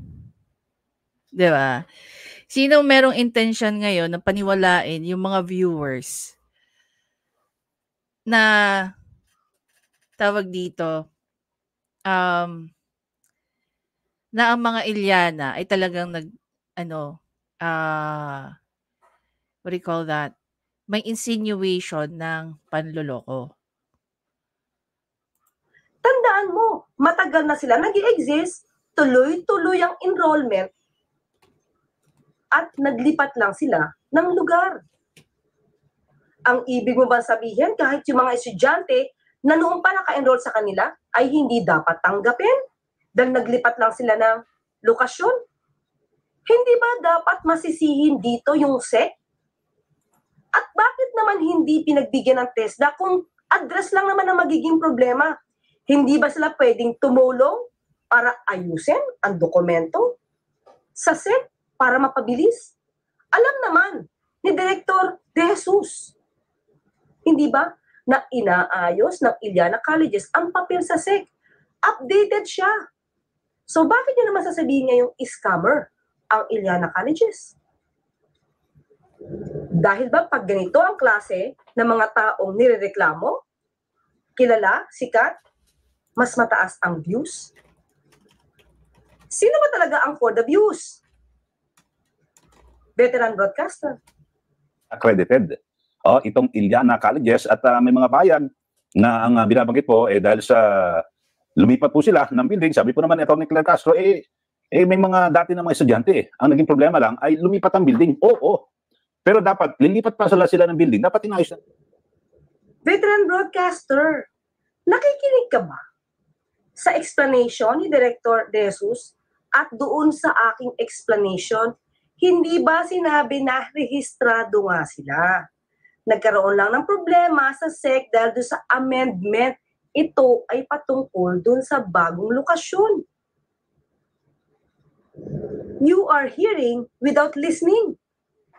Di ba? Sino merong intention ngayon na paniwalain yung mga viewers na tawag dito, na ang mga Iliana ay talagang what do you call that? May insinuation ng panloloko. Tandaan mo, matagal na sila nag-i-exist, tuloy-tuloy ang enrollment, at naglipat lang sila ng lugar. Ang ibig mo ba sabihin, kahit yung mga estudyante na noong pa naka-enroll sa kanila, ay hindi dapat tanggapin? Dahil naglipat lang sila ng lokasyon? Hindi ba dapat masisihin dito yung SEC? At bakit naman hindi pinagbigyan ng TESDA kung address lang naman ang magiging problema? Hindi ba sila pwedeng tumulong para ayusin ang dokumento sa SEC para mapabilis? Alam naman ni Director De Jesus, hindi ba, na inaayos ng Iliana Colleges ang papel sa SEC? Updated siya. So bakit niyo naman sasabihin niya yung scammer ang Iliana Colleges? Dahil ba pag ganito ang klase ng mga taong nirereklamo, kilala, sikat, mas mataas ang views? Sino ba talaga ang for the views? Veteran broadcaster. Accredited. Itong Iliana Colleges at may mga bayan na ang binabanggit po dahil sa lumipat po sila ng building. Sabi po naman ni Atty. Claire Castro, may mga dati na mga estudyante. Ang naging problema lang ay lumipat ang building. Oo. Pero dapat, lilipat pa sila ng building. Dapat inayos na. Veteran broadcaster, nakikinig ka ba sa explanation ni Director De Jesus at doon sa aking explanation, hindi ba sinabi na rehistrado nga sila? Nagkaroon lang ng problema sa SEC dahil doon sa amendment ito ay patungkol dun sa bagong lokasyon. You are hearing without listening.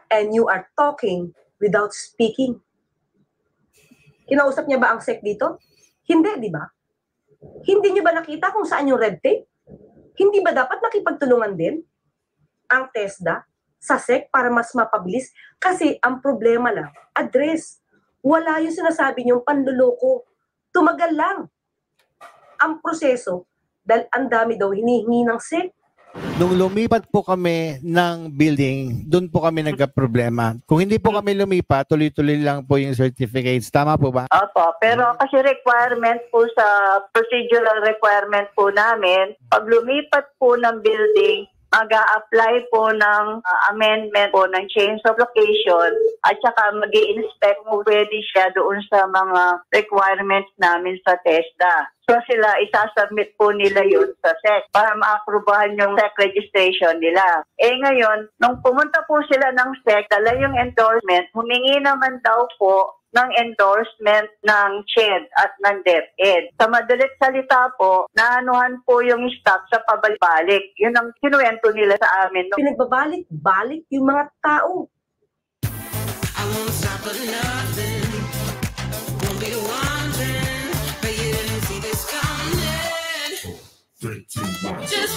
And you are talking without speaking. Kinausap niya ba ang SEC dito? Hindi, di ba? Hindi niyo ba nakita kung saan yung red tape? Hindi ba dapat nakipagtulungan din ang TESDA sa SEC para mas mapabilis? Kasi ang problema lang, address. Wala yung sinasabi niyong panluloko. Tumagal lang ang proseso dahil ang dami daw hinihingi ng SEC. Nung lumipat po kami ng building, doon po kami nagka-problema. Kung hindi po kami lumipat, tuloy-tuloy lang po yung certificates. Tama po ba? Opo, pero kasi requirement po sa procedural requirement po namin, pag lumipat po ng building, mag-a-apply po ng amendment po ng change of location at saka mag-i-inspect po pwede siya doon sa mga requirements namin sa TESDA. So sila, isasubmit po nila yun sa SEC para ma-aprobahan yung SEC registration nila. Eh ngayon, nung pumunta po sila ng SEC, dala yung endorsement, humingi naman daw po ng endorsement ng CHED at ng DepEd. Sa madalit salita po, naanuhan po yung stock sa pabalik-balik. Yun ang kinuwento nila sa amin. Pinagbabalik-balik yung mga tao. I won't stop for nothing. Won't be wondering, but you didn't see this coming. 3, 2, 1. Just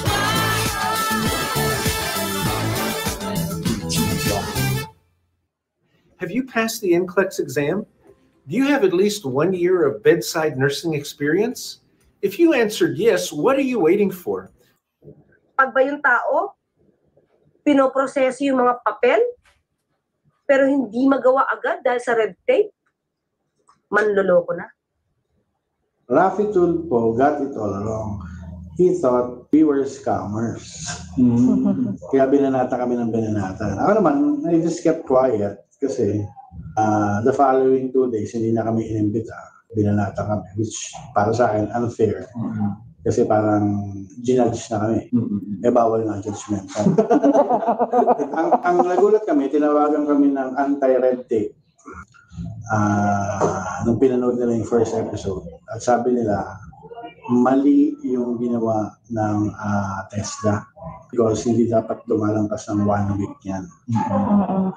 Have you passed the NCLEX exam? Do you have at least 1 year of bedside nursing experience? If you answered yes, what are you waiting for? Pag ba yung tao, pinoproseso yung mga papel, pero hindi magawa agad dahil sa red tape, manloloko na. Rafi Tulfo got it all wrong. He thought we were scammers. Kaya binanata kami ng binanata. Ako naman, I just kept quiet kasi the following 2 days, hindi na kami inimbita. Binanata kami, which para sa akin, unfair. Kasi parang ginudge na kami. Bawal nga judgment. ang nagulat kami, tinawagan kami ng anti-red tape. Nung pinanood nila yung first episode. At sabi nila, mali yung ginawa ng TESDA because hindi dapat lumalampas ng 1 week yan.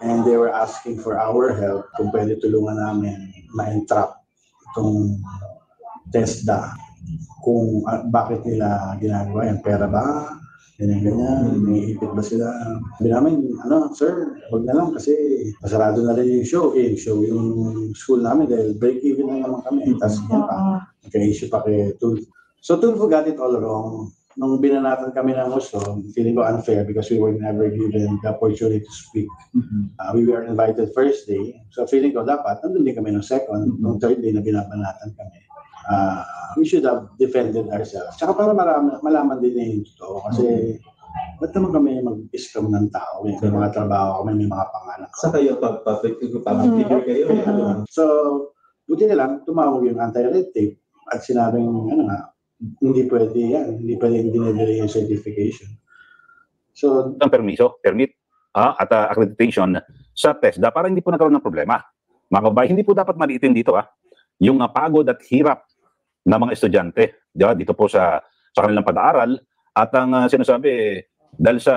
And they were asking for our help kung pwede tulungan namin ma-entrap itong TESDA kung bakit nila ginagawa yan. Pera ba? Ganyan, may ipit ba sila? Sabi namin, sir, huwag na lang kasi masarado na rin yung show. Yung school namin dahil break-even na naman kami. Tapos yan pa, nagka-issue pa kay Tulfo. So Tulfo got it all wrong. Nung binanatan kami ng gusto, feeling ko unfair because we were never given the opportunity to speak. We were invited first day. So feeling ko dapat, nandun din kami ng second, nung third day na binabanatan kami. We should have defended ourselves. Tsaka para malaman din na yung totoo. Kasi, ba't naman kami mag-scam ng tao? May mga trabaho kami, may mga pangalan. Sa kayo, public figure kayo. So, buti na lang, tumawag yung anti-red tape at sinabing, hindi pwede yan. Hindi pwede yung dinedeli yung certification. So, ang permit, at accreditation sa TESDA para hindi po nagkaroon ng problema. Mga kababayan, hindi po dapat maliitin dito, yung pagod at hirap ng mga estudyante dito po sa kanilang pag-aaral at ang sinasabi dahil sa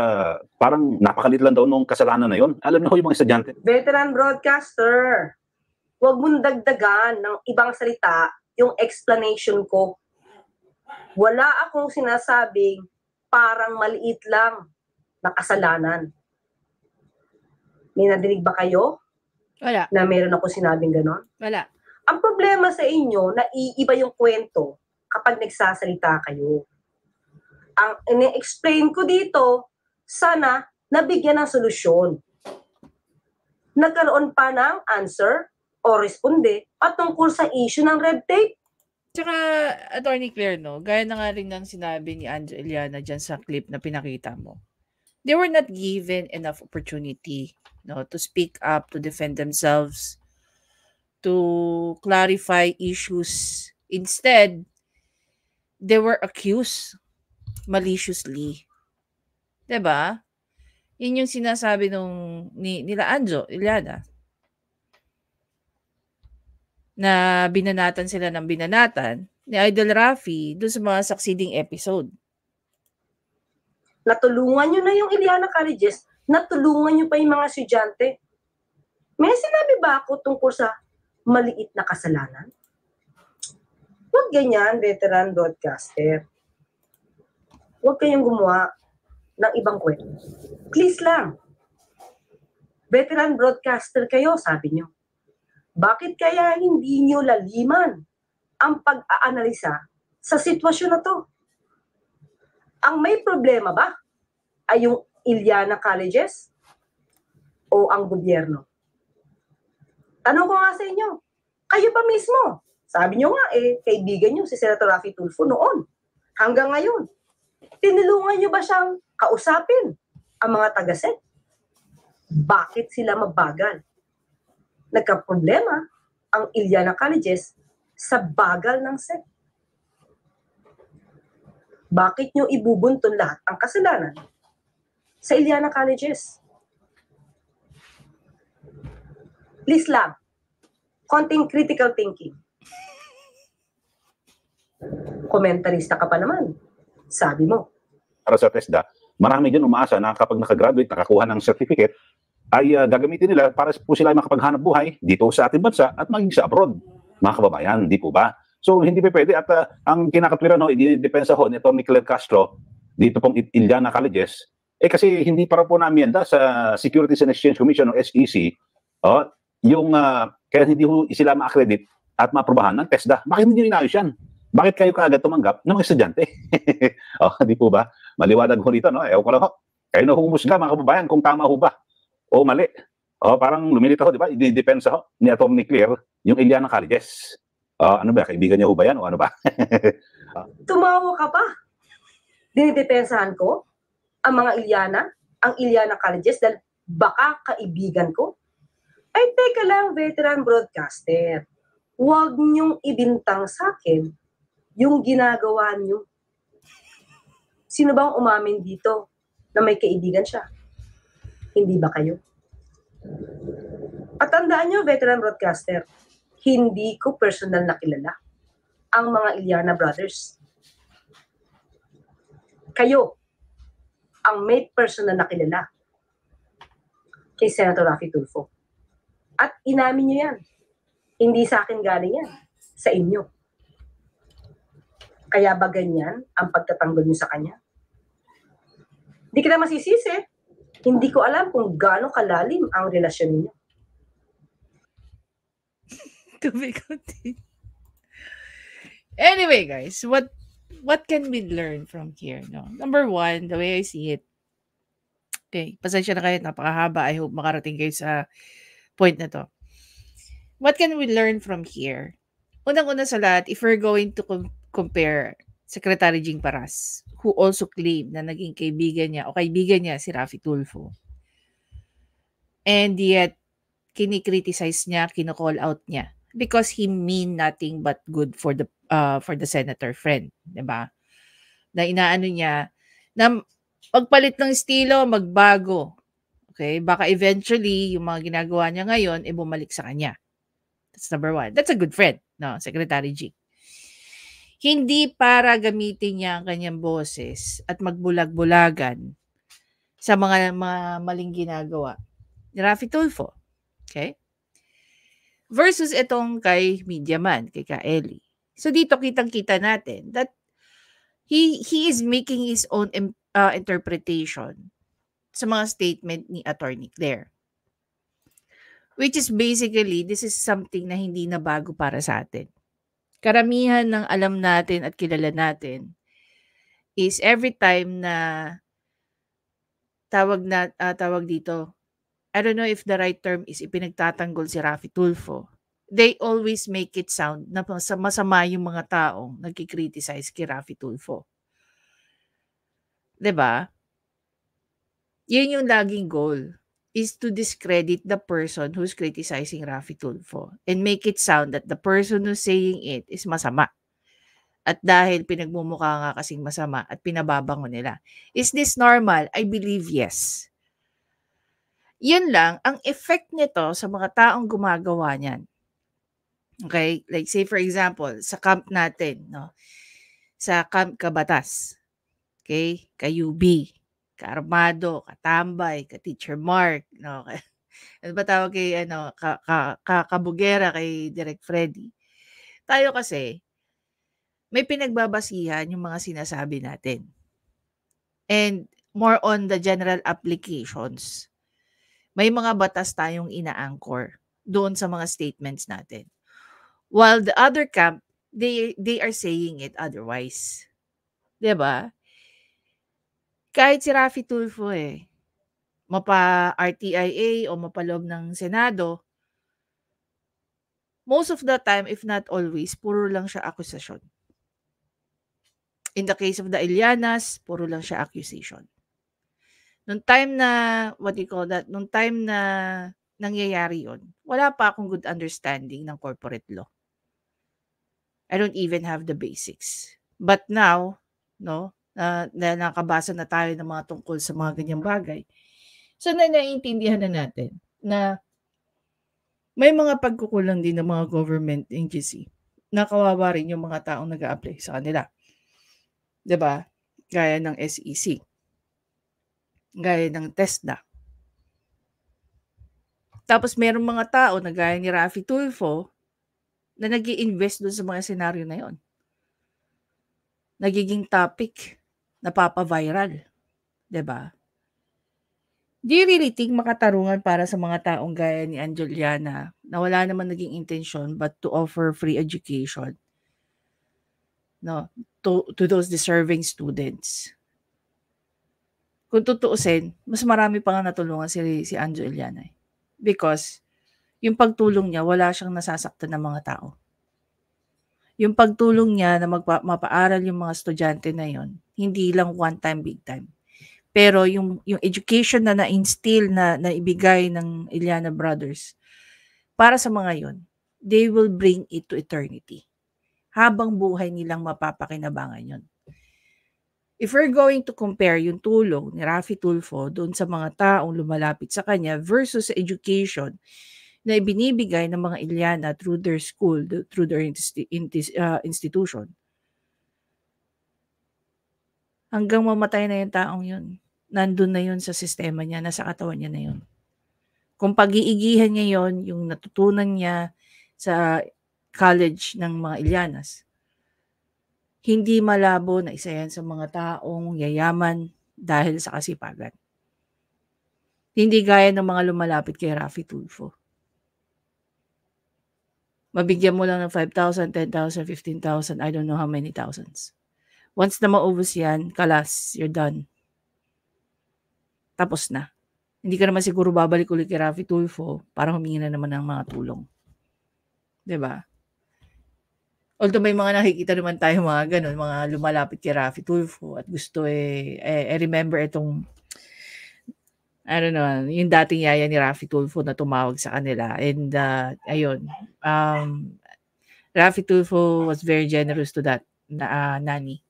parang napakalit lang daw nung kasalanan na yon. Alam niyo yung mga estudyante. Veteran broadcaster, huwag mong dagdagan ng ibang salita yung explanation ko. Wala akong sinasabing parang maliit lang na kasalanan. May nadinig ba kayo? Wala. Na meron ako sinabing ganon? Wala. Ang problema sa inyo, naiiba yung kwento kapag nagsasalita kayo. Ang ine-explain ko dito, sana nabigyan ng solusyon. Nagkaroon pa ng answer o responde patungkol sa issue ng red tape. Tsaka, Attorney Claire, gaya na nga rin ng sinabi ni Anjo Eliana dyan sa clip na pinakita mo. They were not given enough opportunity to speak up, to defend themselves, to clarify issues. Instead, they were accused maliciously. Diba? Yun yung sinasabi nila Anjo Eliana. Na binanatan sila ng binanatan, ni Idol Rafi doon sa mga succeeding episode. Natulungan nyo na yung Iliana Colleges, natulungan nyo pa yung mga estudyante. May sinabi ba ako tungkol sa maliit na kasalanan? Huwag ganyan, veteran broadcaster. Huwag kayong gumawa ng ibang kwento. Please lang. Veteran broadcaster kayo, sabi nyo. Bakit kaya hindi nyo laliman ang pag-aanalisa sa sitwasyon na to? Ang may problema ba ay yung Iliana Colleges o ang gobyerno? Tanong ko nga sa inyo, kayo pa mismo, sabi nyo nga kaibigan nyo si Senator Rafi Tulfo noon. Hanggang ngayon, tinulungan nyo ba siyang kausapin ang mga taga-SEC? Bakit sila mabagal? Nagka-problema ang Iliana Colleges sa bagal ng SEC. Bakit nyo ibubunton lahat ang kasalanan sa Iliana Colleges? Please lang, konting critical thinking. Komentarista ka pa naman, sabi mo. Para sa TESDA, marami dyan umaasa na kapag nakagraduate, nakakuha ng certificate, ay gagamitin nila para po sila ay makapaghanap buhay dito sa ating bansa at maging sa abroad. Mga kababayan, di po ba? So, hindi pa pwede. At ang kinakatwiran, i-depensa ho nito ni Claire Castro, dito pong Iliana Colleges, kasi hindi para po na-amienda sa Securities and Exchange Commission o SEC, kaya hindi ho sila ma-accredit at ma-aprobahan ng TESDA. Bakit hindi nyo inayos yan? Bakit kayo kaagad tumanggap ng mga estudyante? Di po ba? Maliwanag ho nito, no? Ewan ko lang ho. Kayo na humusga, mga kababayan, kung tama ho ba o mali. Parang lumilita ho, di ba? I-depensa ho ni Atty. Claire yung Iliana Colleges. Ano ba? Kaibigan niya ho ba yan o ano ba? Tumawa ka pa. Dinidepensahan ko ang mga ang Iliana Colleges dahil baka kaibigan ko. Ay, teka lang, veteran broadcaster. Huwag niyong ibintang sa akin yung ginagawa niyo. Sino bang umamin dito na may kaibigan siya? Hindi ba kayo? At tandaan niyo, veteran broadcaster, hindi ko personal na kilala ang mga Iliana brothers. Kayo ang may personal na kilala kay Senator Rafi Tulfo. At inamin niyo yan. Hindi sa akin galing yan. Sa inyo. Kaya ba ganyan ang pagtatanggol niyo sa kanya? Hindi kita masisisi. Hindi ko alam kung gaano kalalim ang relasyon niyo. To be continued. Anyway, guys, what can we learn from here? No, number one, the way I see it. Okay, pasensya na kayo, napakahaba. I hope makarating kayo sa point na to. What can we learn from here? Unang-una sa lahat, if we're going to compare Secretary Jing Paras, who also claimed na naging kaibigan niya si Rafi Tulfo. And yet, kinikriticize niya, kino-call out niya because he mean nothing but good for the senator friend, 'di ba? Na inaano niya na pagpalit ng estilo, magbago. Okay? Baka eventually yung mga ginagawa niya ngayon bumalik sa kanya. That's number one. That's a good friend, no, Secretary G. Hindi para gamitin niya ang kanyang boses at magbulag-bulagan sa mga maling ginagawa ni Rafi Tulfo. Okay? Versus itong kay Mediaman, kay Kaeli. So dito kitang-kita natin that he is making his own interpretation sa mga statement ni Atty. Claire. Which is basically, this is something na hindi na bago para sa atin. Karamihan ng alam natin at kilala natin is every time na tawag dito, I don't know if the right term is ipinagtatanggol si Rafi Tulfo. They always make it sound na masama yung mga taong nagkikriticize kay Rafi Tulfo. 'Di ba? Yun yung laging goal, is to discredit the person who's criticizing Rafi Tulfo and make it sound that the person who's saying it is masama. At dahil pinagmumukha nga kasing masama at pinababango nila. Is this normal? I believe yes. Yun lang, ang effect nito sa mga taong gumagawa niyan. Okay? Like say for example, sa camp natin, no? Sa Camp Kabatas. Okay? Ka-UB, ka-Armado, ka-Tambay, ka-Teacher Mark, no? Ano ba tawag kay ano, Kabugera, kay Direk Freddy. Tayo kasi, may pinagbabasihan yung mga sinasabi natin. And more on the general applications. May mga batas tayong ina-anchor doon sa mga statements natin. While the other camp, they are saying it otherwise. 'Di ba? Kahit si Raffy Tulfo mapa-RTIA o mapaloob ng Senado, most of the time, if not always, puro lang siya akusasyon. In the case of the Ilianas, puro lang siya accusation. Nung time na, nung time na nangyayari yon, wala pa akong good understanding ng corporate law. I don't even have the basics. But now, no, na nakabasa na tayo ng mga tungkol sa mga ganyang bagay. So, naiintindihan na natin na may mga pagkukulang din ng mga government agency na kawawa rin yung mga taong nag-a-apply sa kanila. 'Di ba? Gaya ng SEC. Gaya ng TESDA. Tapos merong mga tao na gaya ni Raffy Tulfo na nag-i-invest doon sa mga senaryo na yon. Nagiging topic, napapa-viral. 'Di ba? Do you really think makatarungan para sa mga taong gaya ni Angeliana na wala naman naging intensyon but to offer free education, no, to those deserving students? Kung tutuusin, mas marami pa nga natulungan si Angeliana. Because yung pagtulong niya, wala siyang nasasaktan ng mga tao. Yung pagtulong niya na mapaaral yung mga estudyante na yon, hindi lang one time, big time. Pero yung education na na-instill na ibigay ng Iliana Brothers, para sa mga yon, they will bring it to eternity. Habang buhay nilang mapapakinabangan yon. If we're going to compare yung tulong ni Raffy Tulfo doon sa mga taong lumalapit sa kanya versus education na ibinibigay ng mga Iliana through their school, through their institution, hanggang mamatay na yung taong yun. Nandun na yun sa sistema niya, nasa katawan niya na yun. Kung pag-iigihan niya yun, yung natutunan niya sa college ng mga Ilianas, hindi malabo na isa yan sa mga taong yayaman dahil sa kasipagan. Hindi gaya ng mga lumalapit kay Raffy Tulfo. Mabigyan mo lang ng 5,000, 10,000, 15,000, I don't know how many thousands. Once na maubos yan, kalas, you're done. Tapos na. Hindi ka naman siguro babalik ulit kay Raffy Tulfo para humingi na naman ng mga tulong. 'Di ba? Although may mga nakikita naman tayo mga ganun, mga lumalapit kay Raffy Tulfo at gusto I remember itong, I don't know, yung dating yaya ni Raffy Tulfo na tumawag sa kanila. And ayun, Raffy Tulfo was very generous to that nanny.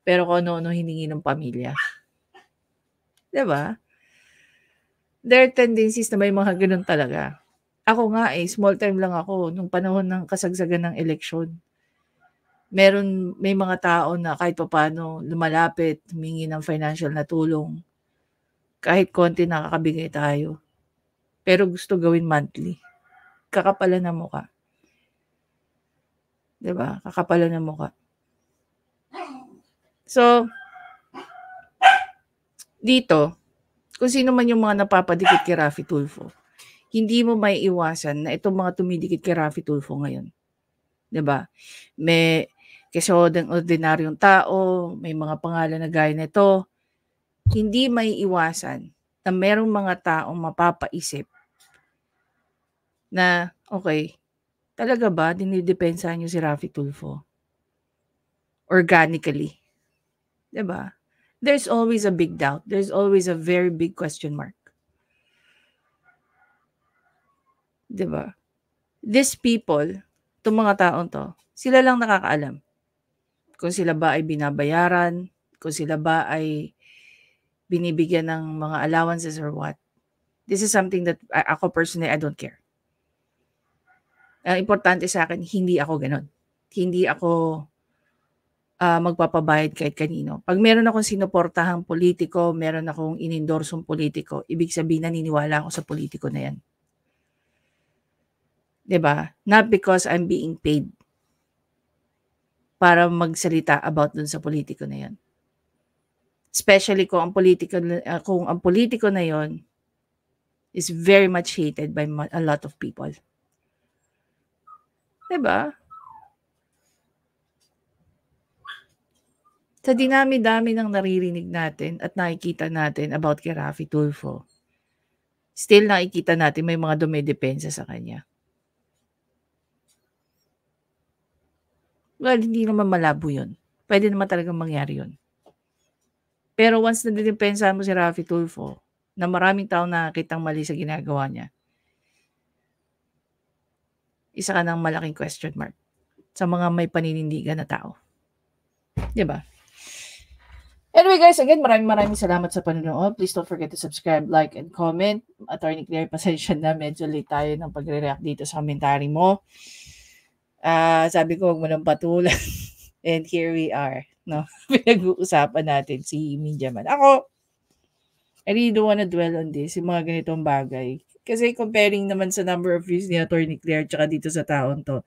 Pero kung ano hiningi ng pamilya. 'Di ba? There are tendencies na may mga ganun talaga. Ako nga small time lang ako nung panahon ng kasagsagan ng eleksyon. May mga tao na kahit papaano lumalapit, humingi ng financial na tulong. Kahit konti nakakabigay tayo. Pero gusto gawin monthly. Kakapalan ng mukha. 'Di ba? Kakapalan ng mukha. So, dito, kung sino man yung mga napapadikit kay Raffy Tulfo, hindi mo may iwasan na itong mga tumidikit kay Raffy Tulfo ngayon. 'Di ba? May kesodeng ordinaryong tao, may mga pangalan na gaya nito, hindi may iwasan na merong mga taong mapapaisip na, okay, talaga ba dinidepensahan niyo si Raffy Tulfo? Organically. 'Di ba? There's always a big doubt. There's always a very big question mark. 'Di ba? These people, itong mga taong to, sila lang nakakaalam. Kung sila ba ay binabayaran, kung sila ba ay binibigyan ng mga allowances or what. This is something that ako personally, I don't care. Importante sa akin, hindi ako ganun. Hindi ako magpapabayad kahit kanino. Pag meron akong sinuportahang politiko, meron akong inindorsong politiko, ibig sabihin naniniwala ako sa politiko na yan. 'Di ba? Not because I'm being paid para magsalita about dun sa politiko na yan. Especially kung ang politiko na yon is very much hated by a lot of people. 'Di ba? Sa dinami-dami ng naririnig natin at nakikita natin about kay Raffy Tulfo, still nakikita natin may mga dumidepensa sa kanya. Well, hindi naman malabo yun. Pwede naman talagang mangyari yun. Pero once na didepensa mo si Raffy Tulfo, na maraming tao nakakitang mali sa ginagawa niya, isa ka ng malaking question mark sa mga may paninindigan na tao. Diba? Anyway guys, again, maraming salamat sa panonood. Please don't forget to subscribe, like, and comment. Attorney Claire, pasensya na. Medyo late tayo ng pagre-react dito sa commentary mo. Sabi ko, huwag mo nang patulan. And here we are. No? Pinag-uusapan natin si Media Man. Ako, I really don't wanna dwell on this, yung mga ganitong bagay. Kasi comparing naman sa number of views ni Attorney Claire tsaka dito sa taon to,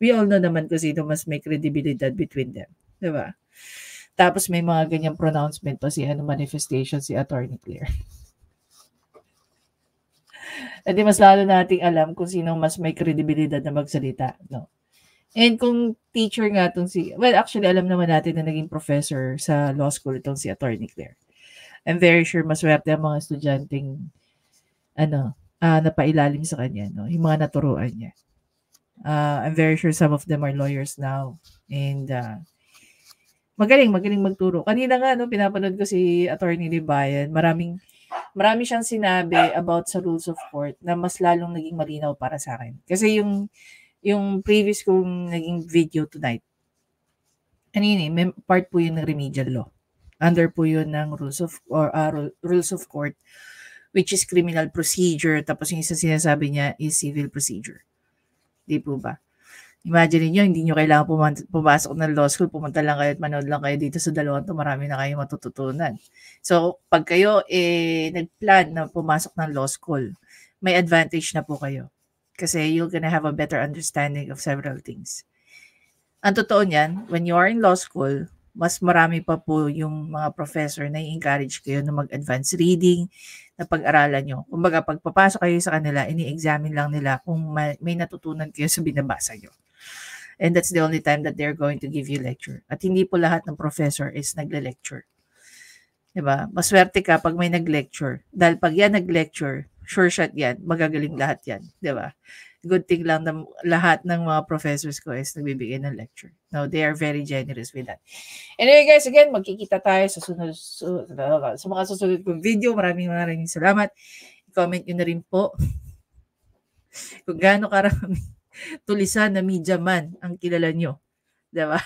we all know naman kung sino mas may credibility between them. Diba? Tapos may mga ganyang pronouncement pa si manifestation si Attorney Claire. At di mas lalo nating alam kung sino mas may kredibilidad na magsalita. No? And kung teacher nga itong actually alam naman natin na naging professor sa law school itong si Attorney Claire. I'm very sure maswerte ang mga estudyanteng napailalim sa kanya. No? Yung mga naturuan niya. I'm very sure some of them are lawyers now. And magaling magturo. Kanina nga, pinapanood ko si Attorney Libayan, marami siyang sinabi about sa rules of court na mas lalong naging malinaw para sa akin. Kasi yung previous kong naging video tonight, may part po yun ng remedial law. Under po yun ng rules of court, which is criminal procedure, tapos yung isa sinasabi niya is civil procedure. Di po ba? Imagine niyo, hindi niyo kailangan pumasok ng law school, pumunta lang kayo at manood lang kayo dito sa dalawang to, marami na kayong matututunan. So, pag kayo nagplan na pumasok ng law school, may advantage na po kayo. Kasi you're gonna have a better understanding of several things. Ang totoo niyan, when you are in law school, mas marami pa po yung mga professor na i-encourage kayo na mag-advance reading, na pag-aralan nyo. Kumbaga, pag papasok kayo sa kanila, ini-examine lang nila kung may natutunan kayo sa binabasa nyo. And that's the only time that they're going to give you lecture. At hindi po lahat ng professor is nagle-lecture. Diba? Maswerte ka pag may nag-lecture. Dahil pag yan nag-lecture, sure shot yan, magagaling lahat yan. Diba? Good thing lang na lahat ng mga professors ko is nagbibigay ng lecture. No, they are very generous with that. Anyway guys, again, magkikita tayo sa mga susunod kong video. Maraming salamat. I-comment nyo na rin po kung gaano karami tulisan na media man ang kilala nyo. Diba?